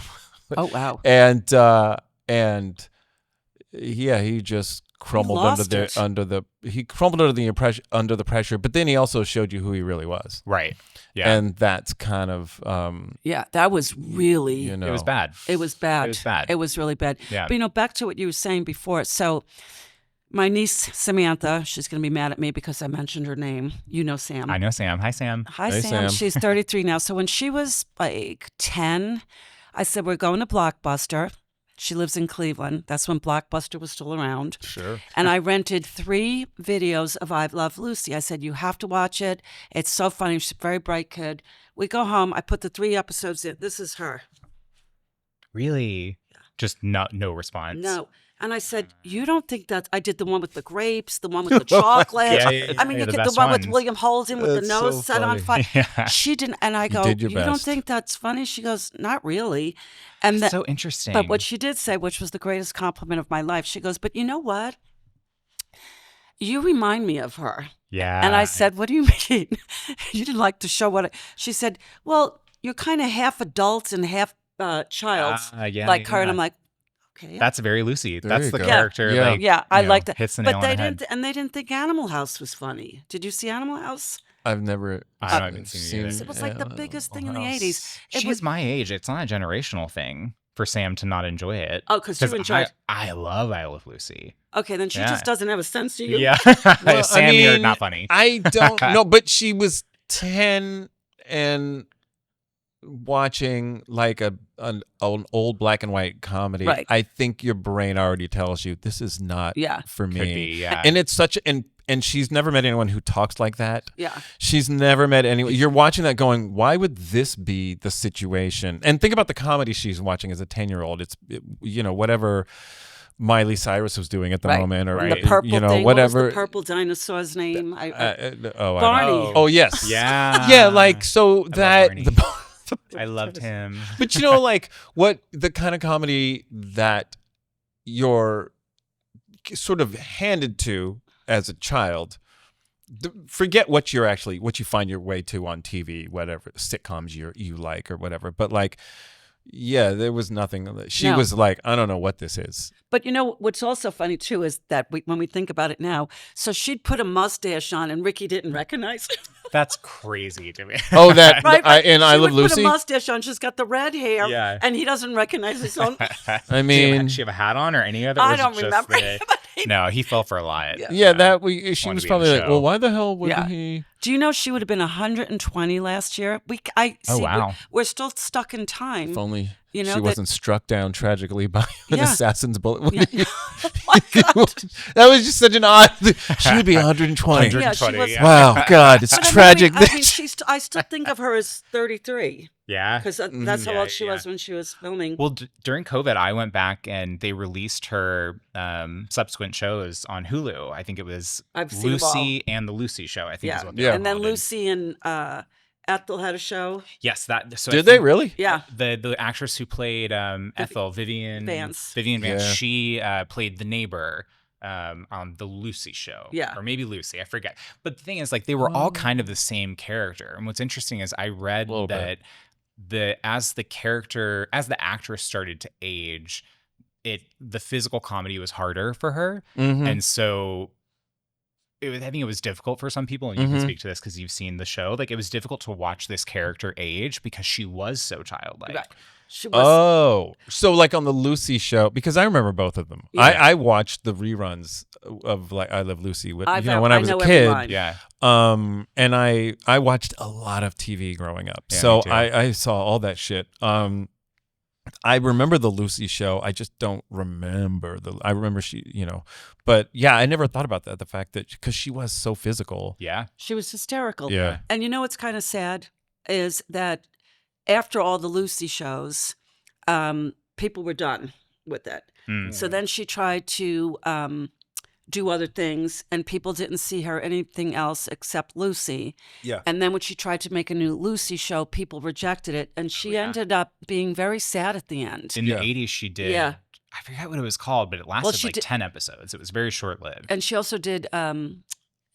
Oh, wow. And yeah, he just crumbled lost it. under the pressure. But then he also showed you who he really was. Right. Yeah. And that's kind of Yeah, that was really, you know, it was bad. it was bad. It was bad. It was really bad. Yeah. But, back to what you were saying before. So my niece, Samantha, she's going to be mad at me because I mentioned her name. You know Sam. I know Sam. Hi, Sam. Hi, Hey, Sam. Sam. She's 33 now. So when she was like 10, I said, we're going to Blockbuster. She lives in Cleveland. That's when Blockbuster was still around. Sure. And I rented 3 videos of I Love Lucy. I said, you have to watch it. It's so funny. She's a very bright kid. We go home. I put the 3 episodes in. This is her. Really? Just no response. No. And I said, you don't think that I did the one with the grapes, the one with the chocolate. Yeah, I mean, yeah, you the get the best one with ones. William Holden with the That's nose so set on funny. fire. Yeah. She didn't. And I go, did your you don't best. think that's funny? She goes, not really. And So interesting. but what she did say, which was the greatest compliment of my life, she goes, but you know what? You remind me of her. Yeah. And I said, what do you mean? You didn't like to show what? She said, well, you're kind of half adult and half child, yeah, like her. And yeah. I'm like, okay. That's very Lucy. There That's you the go. character. Yeah. Like, Yeah, I you know, liked it. Hits the nail But on they the head. didn't, and they didn't think Animal House was funny. Did you see Animal House? I've never I haven't seen it either. It was like the biggest thing in the House. 80s. It She's was, my age. It's not a generational thing for Sam to not enjoy it. oh, because you enjoyed. I love Lucy. Okay, then she Yeah. just doesn't have a sense to you. Yeah. Well, Sam, you're not funny. I don't know, but she was 10 and watching like an old black and white comedy. Right. I think your brain already tells you this is not Yeah. for me. Could be, yeah. And it's such and she's never met anyone who talks like that. Yeah. She's never met anyone. You're watching that going, why would this be the situation? And think about the comedy she's watching as a 10-year-old. It's, whatever Miley Cyrus was doing at the Right. moment, or Right. The purple thing. whatever. What was the purple dinosaur's name? I Barney. know. Oh. Oh yes. Yeah. Yeah, like so Barney. I loved him. But you know, like what the kind of comedy that you're sort of handed to as a child. Forget what you find your way to on TV, whatever sitcoms you like or whatever. But like, yeah, there was nothing. She was like, I don't know what this is. But you know what's also funny too is that when we think about it now, so she'd put a mustache on and Ricky didn't recognize her. That's crazy to me. Oh, that Right? and I Love She would Lucy. put a mustache on. She's got the red hair, Yeah. and he doesn't recognize his own. I mean, did she have a hat on or any other? I was it don't just remember. No, he fell for a lot. yeah, that she wanted was to be in probably the like, show. well, why the hell would Yeah. he? Do you know she would have been 120 last year? Wow. We're still stuck in time. If only You know she that- wasn't struck down tragically by an Yeah. assassin's bullet. Yeah. Oh my God. That was just such an odd. She would be 120. Yeah, she 120, was- yeah. Wow, God, it's But tragic. I mean, I still think of her as 33 Yeah. because that's how Yeah, old she yeah. was when she was filming. Well, during COVID, I went back and they released her subsequent shows on Hulu. I think it was I've seen them all. Lucy and the Lucy Show. I think is what they Yeah. were And then called. Lucy and Ethel had a show. Yes, that. So I Did they think really? Yeah. The actress who played Ethel, Vivian Vance. Yeah. Yeah. She played the neighbor on the Lucy Show. Yeah. Or maybe Lucy, I forget. But the thing is, like, they were all kind of the same character. And what's interesting is I read Little that as the actress started to age, the physical comedy was harder for her. Mhm. And so I think it was difficult for some people, and you can speak to this because you've seen the show. Like, it was difficult to watch this character age because she was so childlike. Right. She was. Oh, so like on the Lucy show, because I remember both of them. Yeah. I watched the reruns of like I Love Lucy when I was a know every kid. line. Yeah. And I watched a lot of TV growing up, Yeah, so me too. I saw all that shit. I remember the Lucy show. I just don't remember I remember she, but yeah, I never thought about that. The fact that because she was so physical. Yeah. She was hysterical. Yeah. And you know what's kind of sad is that after all the Lucy shows, people were done with it. Mm. So then she tried to do other things, and people didn't see her anything else except Lucy. Yeah. And then when she tried to make a new Lucy show, people rejected it, and she ended up being very sad at the end. In Yeah. the 80s, she did. Yeah. I forget what it was called, but it lasted she like did- 10 episodes. It was very short lived. And she also did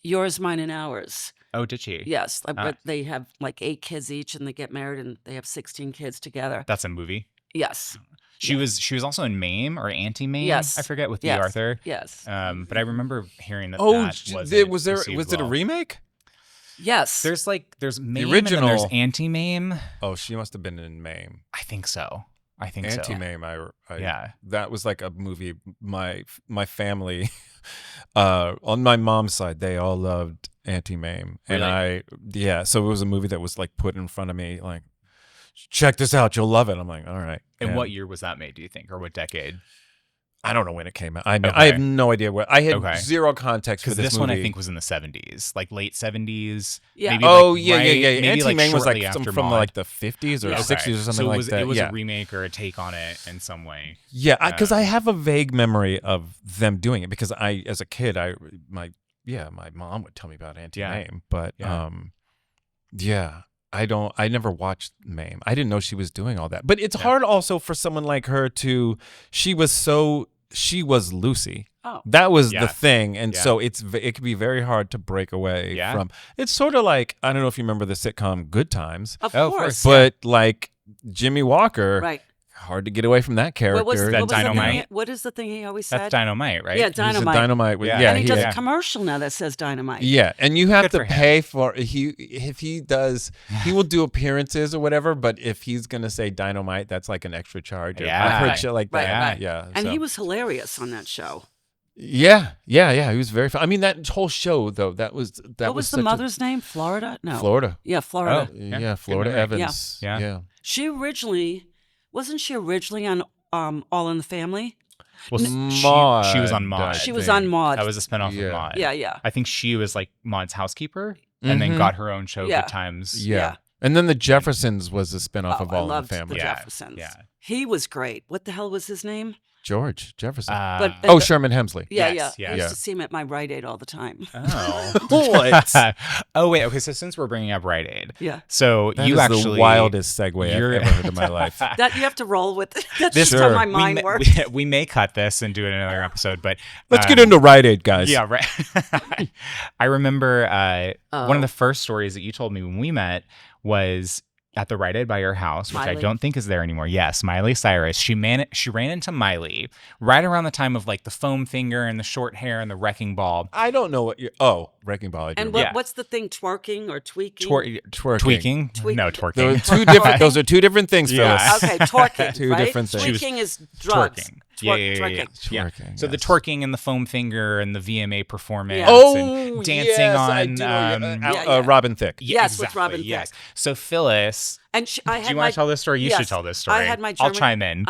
Yours, Mine, and Ours. Oh, did she? Yes, Ah. but they have like 8 kids each, and they get married, and they have 16 kids together. That's a movie. Yes. She was also in Mame or Anti Mame. Yes. I forget with Yes. the Arthur. Yes. But I remember hearing that. Oh, that was it received a well. remake? Yes. There's Mame original- and then there's Anti Mame. Oh, she must have been in Mame. I think so. Anti-Mame, Yeah. that was like a movie. My family, on my mom's side, they all loved Anti-Mame, and so it was a movie that was like put in front of me, like, check this out, you'll love it. I'm like, all right. And what year was that made, do you think? Or what decade? I don't know when it came out. I Okay. have no idea what. I had Okay. zero context for Because this this one I movie. think was in the 70s, like late 70s. Yeah. Maybe Oh like yeah. Maybe Anti-Mame was like shortly after from Maude. like the 50s or Yeah. 60s or something so like was, that. It was yeah. a remake or a take on it in some way. Yeah, because I have a vague memory of them doing it because as a kid, my mom would tell me about Anti-Mame, but I never watched Mame. I didn't know she was doing all that. But it's hard also for someone like her she was Lucy. Oh. That was Yeah. the thing, and Yeah. so it could be very hard to break away Yeah. from. It's sort of like, I don't know if you remember the sitcom Good Times, Of Oh, of course. but like Jimmy Walker, Right. hard to get away from that character. What was That the thing Dynamite? what is the thing he always said? That's Dynamite, right? Yeah, He's a Dynamite. Dynamite. Yeah. Yeah, And he does yeah. a commercial now that says Dynamite. Yeah, and you have Good to for him. pay for if he does, he will do appearances or whatever. But if he's gonna say Dynamite, that's like an extra charge. Yeah. I've heard shit like Right, that. right. Yeah, And so. he was hilarious on that show. Yeah. He was very fun. I mean, that whole show though, what was What was the such a- mother's name? Florida? No. Florida. Yeah, Florida. Oh. Yeah, Florida memory. Evans. Yeah. Yeah. She wasn't she originally on All in the Family? Well, Maude, she was on Maude. I She was think. on Maude. That was a spinoff Yeah. of Maude. Yeah. I think she was like Maude's housekeeper and then Mhm. got her own show, Yeah. Good Times. Yeah. Yeah. And then the Jeffersons was a spinoff Oh, of I All in the loved Family. the Yeah, Jeffersons. yeah. He was great. What the hell was his name? George Jefferson. But Sherman Hemsley. yeah, yes, yeah. yes. I used Yeah. to see him at my Rite Aid all the time. Oh. What? Oh, wait. Okay. So since we're bringing up Rite Aid. Yeah. So That you is actually. the wildest segue I've you're- ever heard in my life. That you have to roll with. That's This just how Sure. my we mind may, works. we may cut this and do it in another episode, but Let's get into Rite Aid, guys. yeah, right. I remember one Oh. of the first stories that you told me when we met was at the Rite Aid by your house, which I Miley. don't think is there anymore. Yes, Miley Cyrus. She ran into Miley right around the time of like the foam finger and the short hair and the wrecking ball. I don't know what you're. Wrecking Ball. I do And remember. what's the thing? Twerking or tweaking? Twerking. Tweaking? Tweak- No, Those are twerking. two different. Those are two different things, Yeah. Phyllis. Okay, twerking. Two right? different things. She was Tweaking is drugs. Twerking. Yeah. Twerking. Yeah. Twerking, So the yes. twerking and the foam finger and the VMA performance Oh, and dancing yes, on I do know yeah. Robin Thicke. yeah, Yes, with exactly, Robin yes. Thicke. So Phyllis, And I do had you my. want to tell this story? You should Yes, tell this story. I had my I'll German, chime in.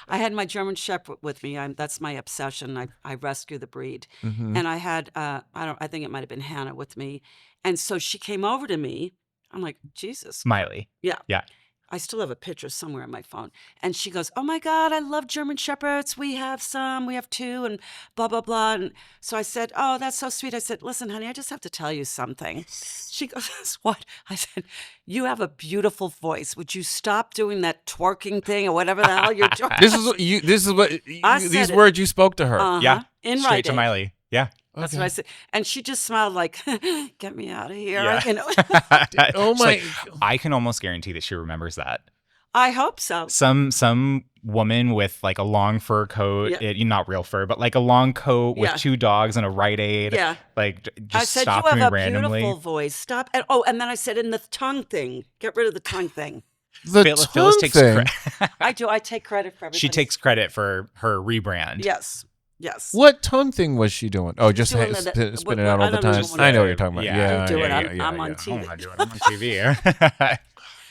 I had my German Shepherd with me. That's my obsession. I rescue the breed, Mm-hmm. and I had I think it might have been Hannah with me, and so she came over to me. I'm like, Jesus, Miley. yeah. Yeah. I still have a picture somewhere on my phone. And she goes, "Oh my God, I love German Shepherds. We have some, we have two, and blah, blah, blah." And so I said, "Oh, that's so sweet." I said, "Listen, honey, I just have to tell you something." She goes, "What?" I said, "You have a beautiful voice. Would you stop doing that twerking thing or whatever the hell you're doing?" This is what you. This is what I these said it. words you spoke to her. Uh-huh. Yeah. In Straight Rite to Aid. Miley. Yeah. That's what I said. And she just smiled like, "Get me out of here." Yeah. You know? Oh She's my! like, I can almost guarantee that she remembers that. I hope so. Some woman with like a long fur coat, Yeah. not real fur, but like a long coat with Yeah. two dogs and a Rite Aid. Yeah. Like just I said, stopped "You have me a randomly. beautiful voice. Stop." And then I said, "In the tongue thing, get rid of the tongue thing." The Phyllis tongue takes thing. credit. I do. I take credit for everything. She takes credit for her rebrand. Yes. Yes. What tongue thing was she doing? Oh, just Doing spin it out all I the don't know time. what I know it what you're talking about. Yeah. Yeah, I do it. yeah, I'm on yeah. TV. Oh, I do it. I'm on TV.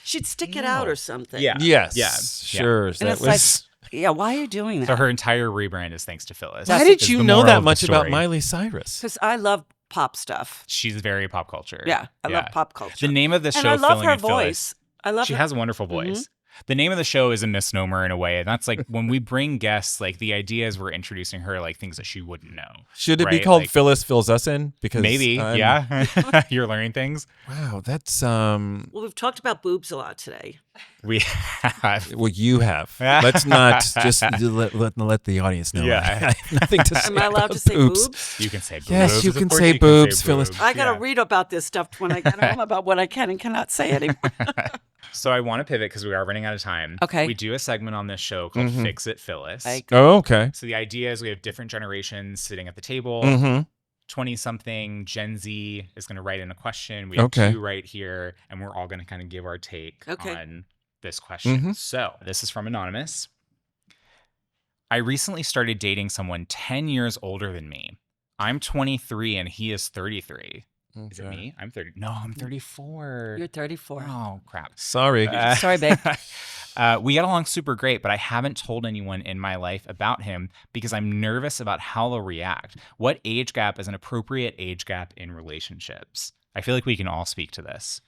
She'd stick it out or something. Yeah. Yes. Yeah. Sure. And That it's was. yeah, why are you doing that? So her entire rebrand is thanks to Phyllis. Why did is you the know moral that of the much about story. Miley Cyrus? Because I love pop stuff. She's very pop culture. Yeah, I love pop culture. The name of the show, and I love Filling her with Phyllis, voice. I love she her. has a wonderful voice. The name of the show is a misnomer in a way, and that's like when we bring guests, like the idea is we're introducing her like things that she wouldn't know. Should it be right? called Like, Phyllis Fills Us In? Because maybe, I'm- yeah. You're learning things. Wow, that's Well, we've talked about boobs a lot today. We have. Well, you have. Let's not just let the audience know. Yeah. I have nothing to say. Am I allowed about to say boobs. boobs? You can say boobs. Yes, you Of can course say boobs, Phyllis. I got to Yeah. read about this stuff when I get home about what I can and cannot say anymore. So I want to pivot because we are running out of time. Okay. We do a segment on this show called Fix It Phyllis. Like- Oh, okay. So the idea is we have different generations sitting at the table. Mm-hmm. 20-something Gen Z is going to write in a question. We have Okay. two right here, and we're all going to kind of give our take Okay. on this question. Mhm. So this is from Anonymous. I recently started dating someone 10 years older than me. I'm 23 and he is 33. Is it me? I'm 30. No, I'm 34. You're 34. Oh, crap. Sorry. Sorry, babe. We get along super great, but I haven't told anyone in my life about him because I'm nervous about how they'll react. What age gap is an appropriate age gap in relationships? I feel like we can all speak to this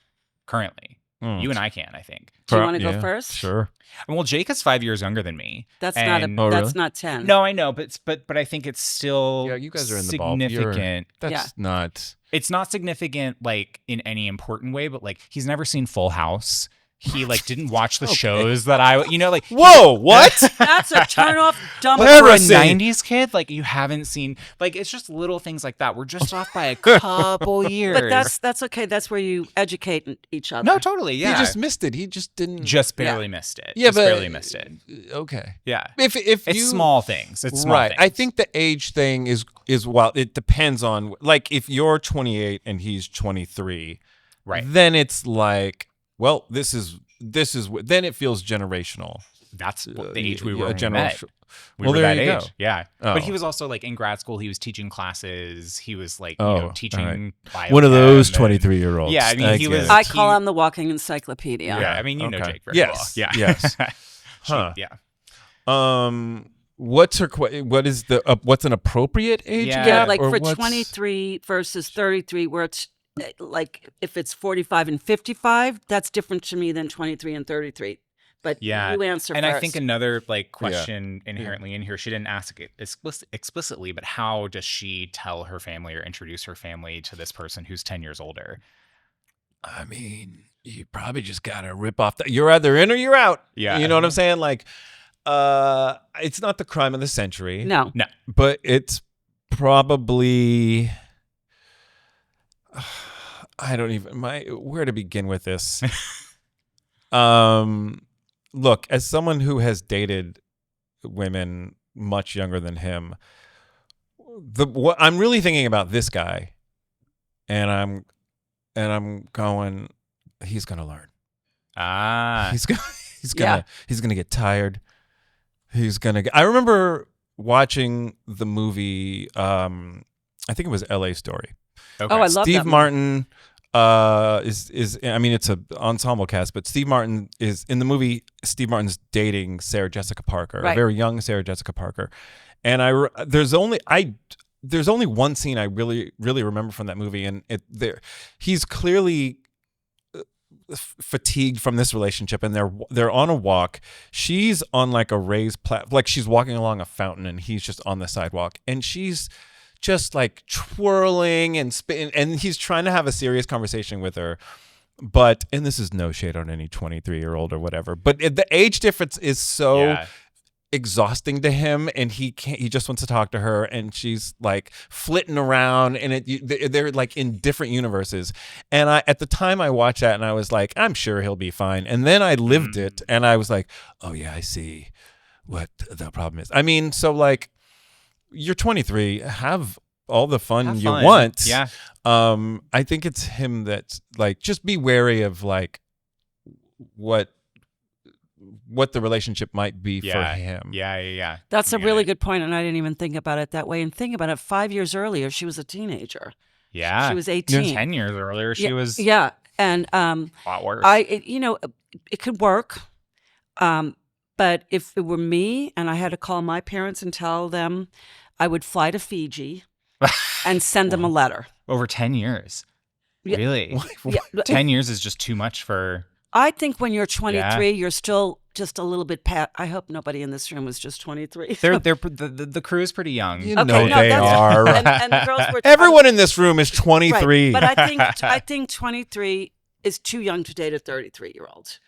currently. You and I can, I think. Do you want to go first? Sure. Well, Jake is 5 years younger than me. That's And- not Oh, that's really? not 10. No, I know, but I think it's still Yeah, you guys are in the ball. significant. That's Yeah. not. It's not significant like in any important way, but like he's never seen Full House. He like didn't watch the shows that I, like. Whoa! What? That's a turn off dumb. But for a Heresy. 90s kid, like you haven't seen, like it's just little things like that. We're just off by a couple years. But that's okay. That's where you educate each other. no, totally, yeah. He just missed it. He just didn't. Just barely missed it. yeah, Just but barely missed it. Okay. Yeah, If it's you small things. It's small right. things. I think the age thing is well, it depends on like if you're 28 and he's 23, Right. Then it's like, well, this is then it feels generational. That's the age we Yeah, were when we general- met. We Well, were there that you age. go. Yeah. Oh. But he was also like in grad school, he was teaching classes. He was like, Oh, teaching biochem One of those and- 23-year-olds. Yeah, I mean, he was- I call him the walking encyclopedia. Yeah, I mean, you know Okay. Jake very Yes, well. Yeah. yes. She- Huh. Yeah. What's her? What is the? What's an appropriate age Yeah. Yeah, gap? like or for what's- 23 versus 33, where it's like if it's 45 and 55, that's different to me than 23 and 33. But Yeah. you answer and first. I think another like question inherently in here, she didn't ask it explicitly, but how does she tell her family or introduce her family to this person who's 10 years older? I mean, you probably just gotta rip off that. You're either in or you're out. Yeah. You know what I'm saying? Like, it's not the crime of the century. No. But it's probably, I don't even where to begin with this. Look, as someone who has dated women much younger than him, what I'm really thinking about this guy, and I'm going, he's gonna learn. He's gonna get tired. I remember watching the movie. I think it was L.A. Story. Okay. Oh, I love Steve that Martin is I mean, it's an ensemble cast, but Steve Martin is in the movie. Steve Martin's dating Sarah Jessica Parker, a very young Sarah Jessica Parker, and there's only one scene I really remember from that movie, and he's clearly fatigued from this relationship, and they're on a walk. She's on like a raised platform, like she's walking along a fountain, and he's just on the sidewalk, and she's just like twirling and spinning, and he's trying to have a serious conversation with her. But, and this is no shade on any 23-year-old or whatever, but the age difference is so exhausting to him, and he just wants to talk to her, and she's like flitting around, and they're like in different universes. And at the time I watched that, and I was like, I'm sure he'll be fine. And then I lived it, and I was like, oh yeah, I see what the problem is. I mean, so like, you're 23, have all the fun you want. Yeah. I think it's him that's like, just be wary of like what the relationship might be for him. Yeah. That's a really good point, and I didn't even think about it that way. And think about it, 5 years earlier, she was a teenager. Yeah. She was 18. 10 years earlier, she was and a lot worse. It could work. But if it were me and I had to call my parents and tell them, I would fly to Fiji and send them a letter. Over 10 years. Yeah. Really? Yeah. 10 years is just too much for... I think when you're 23, you're still just a little bit I hope nobody in this room was just 23. The crew is pretty young. You know they are. And the girls were Everyone in this room is 23. Right. But I think 23 is too young to date a 33-year-old.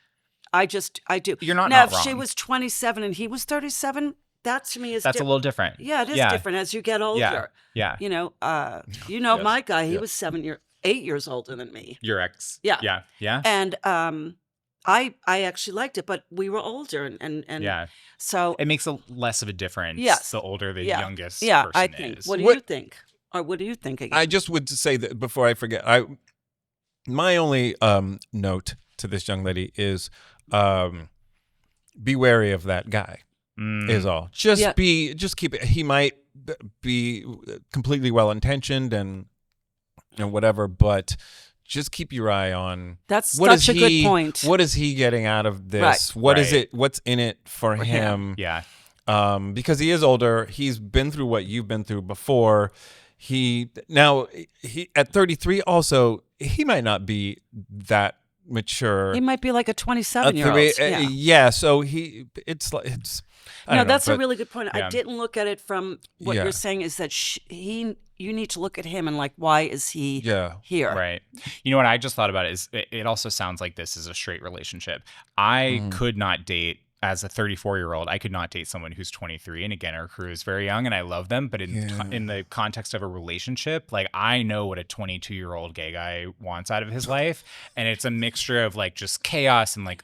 I do. You're not now. If wrong. she was 27 and he was 37, that to me is that's a little different. Yeah, it is different as you get older. Yeah. You know, my guy. He was 8 years older than me. Your ex. Yeah. Yeah. And I actually liked it, but we were older, and so it makes less of a difference. Yes. The older the youngest I person think. is. What do you think? Or what do you think again? I just would say that before I forget, my only note to this young lady is be wary of that guy. Is all. Just keep it. He might be completely well intentioned and whatever, but just keep your eye on. That's such a good point. What is he getting out of this? Right. What is it? What's in it for him? Yeah. Because he is older. He's been through what you've been through before. He at 33 also, he might not be that mature. He might be like a 27-year-old. Yeah. So that's a really good point. I didn't look at it from what you're saying is that you need to look at him and like, why is he here? Right. You know what I just thought about is it also sounds like this is a straight relationship. I could not date, as a 34-year-old, I could not date someone who's 23. And again, our crew is very young and I love them. But in the context of a relationship, like I know what a 22-year-old gay guy wants out of his life. And it's a mixture of like just chaos and like,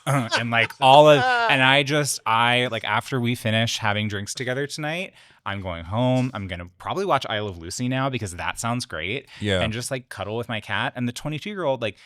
and like all of, and I like after we finish having drinks together tonight, I'm going home. I'm going to probably watch I Love Lucy now because that sounds great. Yeah. And just like cuddle with my cat. And the 22-year-old, like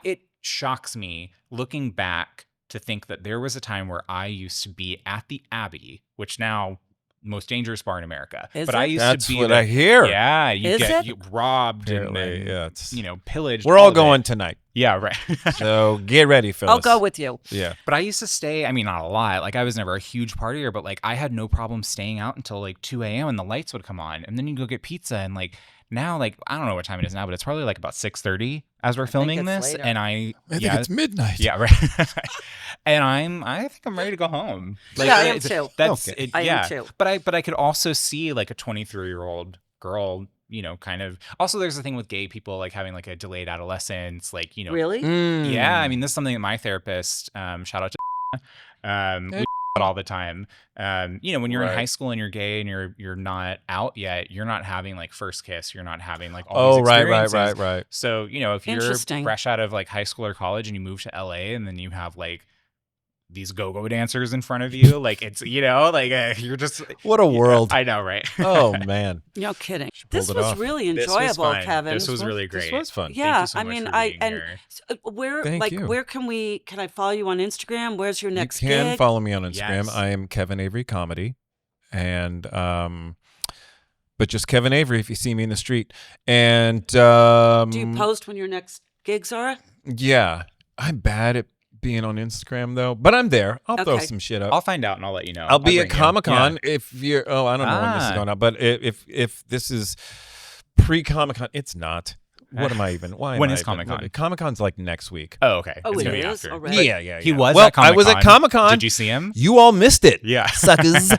it shocks me looking back to think that there was a time where I used to be at the Abbey, which now most dangerous bar in America. I used That's to be what I hear. Yeah, you Is get it? robbed Apparently, and pillaged. We're all of it. going tonight. Yeah, right. So get ready, Phyllis. I'll go with you. Yeah. But I used to stay, I mean, not a lot. Like I was never a huge partier, but like I had no problem staying out until like 2 a.m. and the lights would come on. And then you go get pizza. And like now, like, I don't know what time it is now, but it's probably like about 6:30 as we're filming it's this. later. And I think it's midnight. Yeah, right. And I think I'm ready to go home. Like, Yeah, I am too. That's Okay. it, I am yeah. too. But I could also see like a 23-year-old girl, you know, kind of. Also, there's the thing with gay people like having like a delayed adolescence, like, you know. Really? Yeah, I mean, this is something that my therapist, shout out to, we about all the time. You know, when you're in Right. high school and you're gay and you're not out yet, you're not having like first kiss, you're not having like all these experiences. Right. So, you know, if you're Interesting. fresh out of like high school or college and you move to LA and then you have like these go-go dancers in front of you, like it's, you know, like you're just What a world. I know, right? Oh, man. No kidding. She This pulled it was off. really This was enjoyable, fun. Kevin. This was really great. This was fun. Yeah, Thank you so I much mean, for being here. where Thank like you. where can I follow you on Instagram? Where's your next You can gig? follow me on Instagram. Yes. I am Kevin Avery Comedy. And, but just Kevin Avery if you see me in the street. And, Do you post when your next gigs are? yeah, I'm bad at being on Instagram though, but I'm there. I'll throw Okay. some shit up. I'll find out and I'll let you know. I'll be bring at you. Comic-Con Yeah. if you're. Oh, I don't know when this is Ah. going out, but if this is pre-Comic-Con, it's not. What am I even? Why? When am is I even- Comic-Con? Comic-Con's like next week. Oh, okay. Oh, It's it gonna be is after. already. Yeah. He was Well, at Comic-Con. I was at Comic-Con. Did you see him? You all missed it. Yeah. Suckers.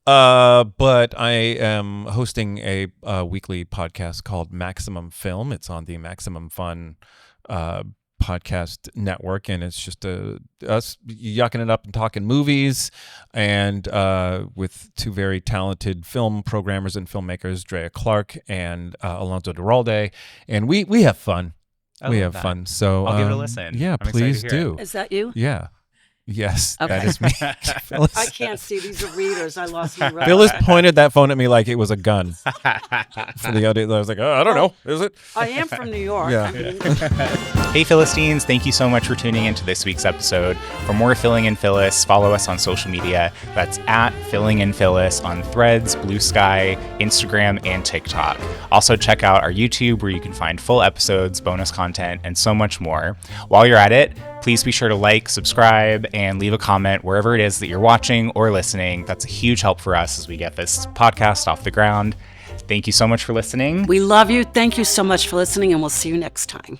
But I am hosting a weekly podcast called Maximum Film. It's on the Maximum Fun podcast network, and it's just us yucking it up and talking movies, and with two very talented film programmers and filmmakers, Drea Clark and Alonso Duralde, and we have fun. I We love have that. fun. So I'll give it a listen. Yeah, I'm excited to please hear do. Is that you? Yeah. Yes, Okay. that is me. Phyllis. I can't see. These are readers. I lost my reference. Phyllis pointed that phone at me like it was a gun. For the audience, I was like, oh, I don't know. Is it? I am from New York. Yeah. I mean, Hey Philistines, thank you so much for tuning into this week's episode. For more Filling in Phyllis, follow us on social media. That's at Filling in Phyllis on Threads, Blue Sky, Instagram, and TikTok. Also check out our YouTube where you can find full episodes, bonus content, and so much more. While you're at it, please be sure to like, subscribe, and leave a comment wherever it is that you're watching or listening. That's a huge help for us as we get this podcast off the ground. Thank you so much for listening. we love you. Thank you so much for listening, and we'll see you next time.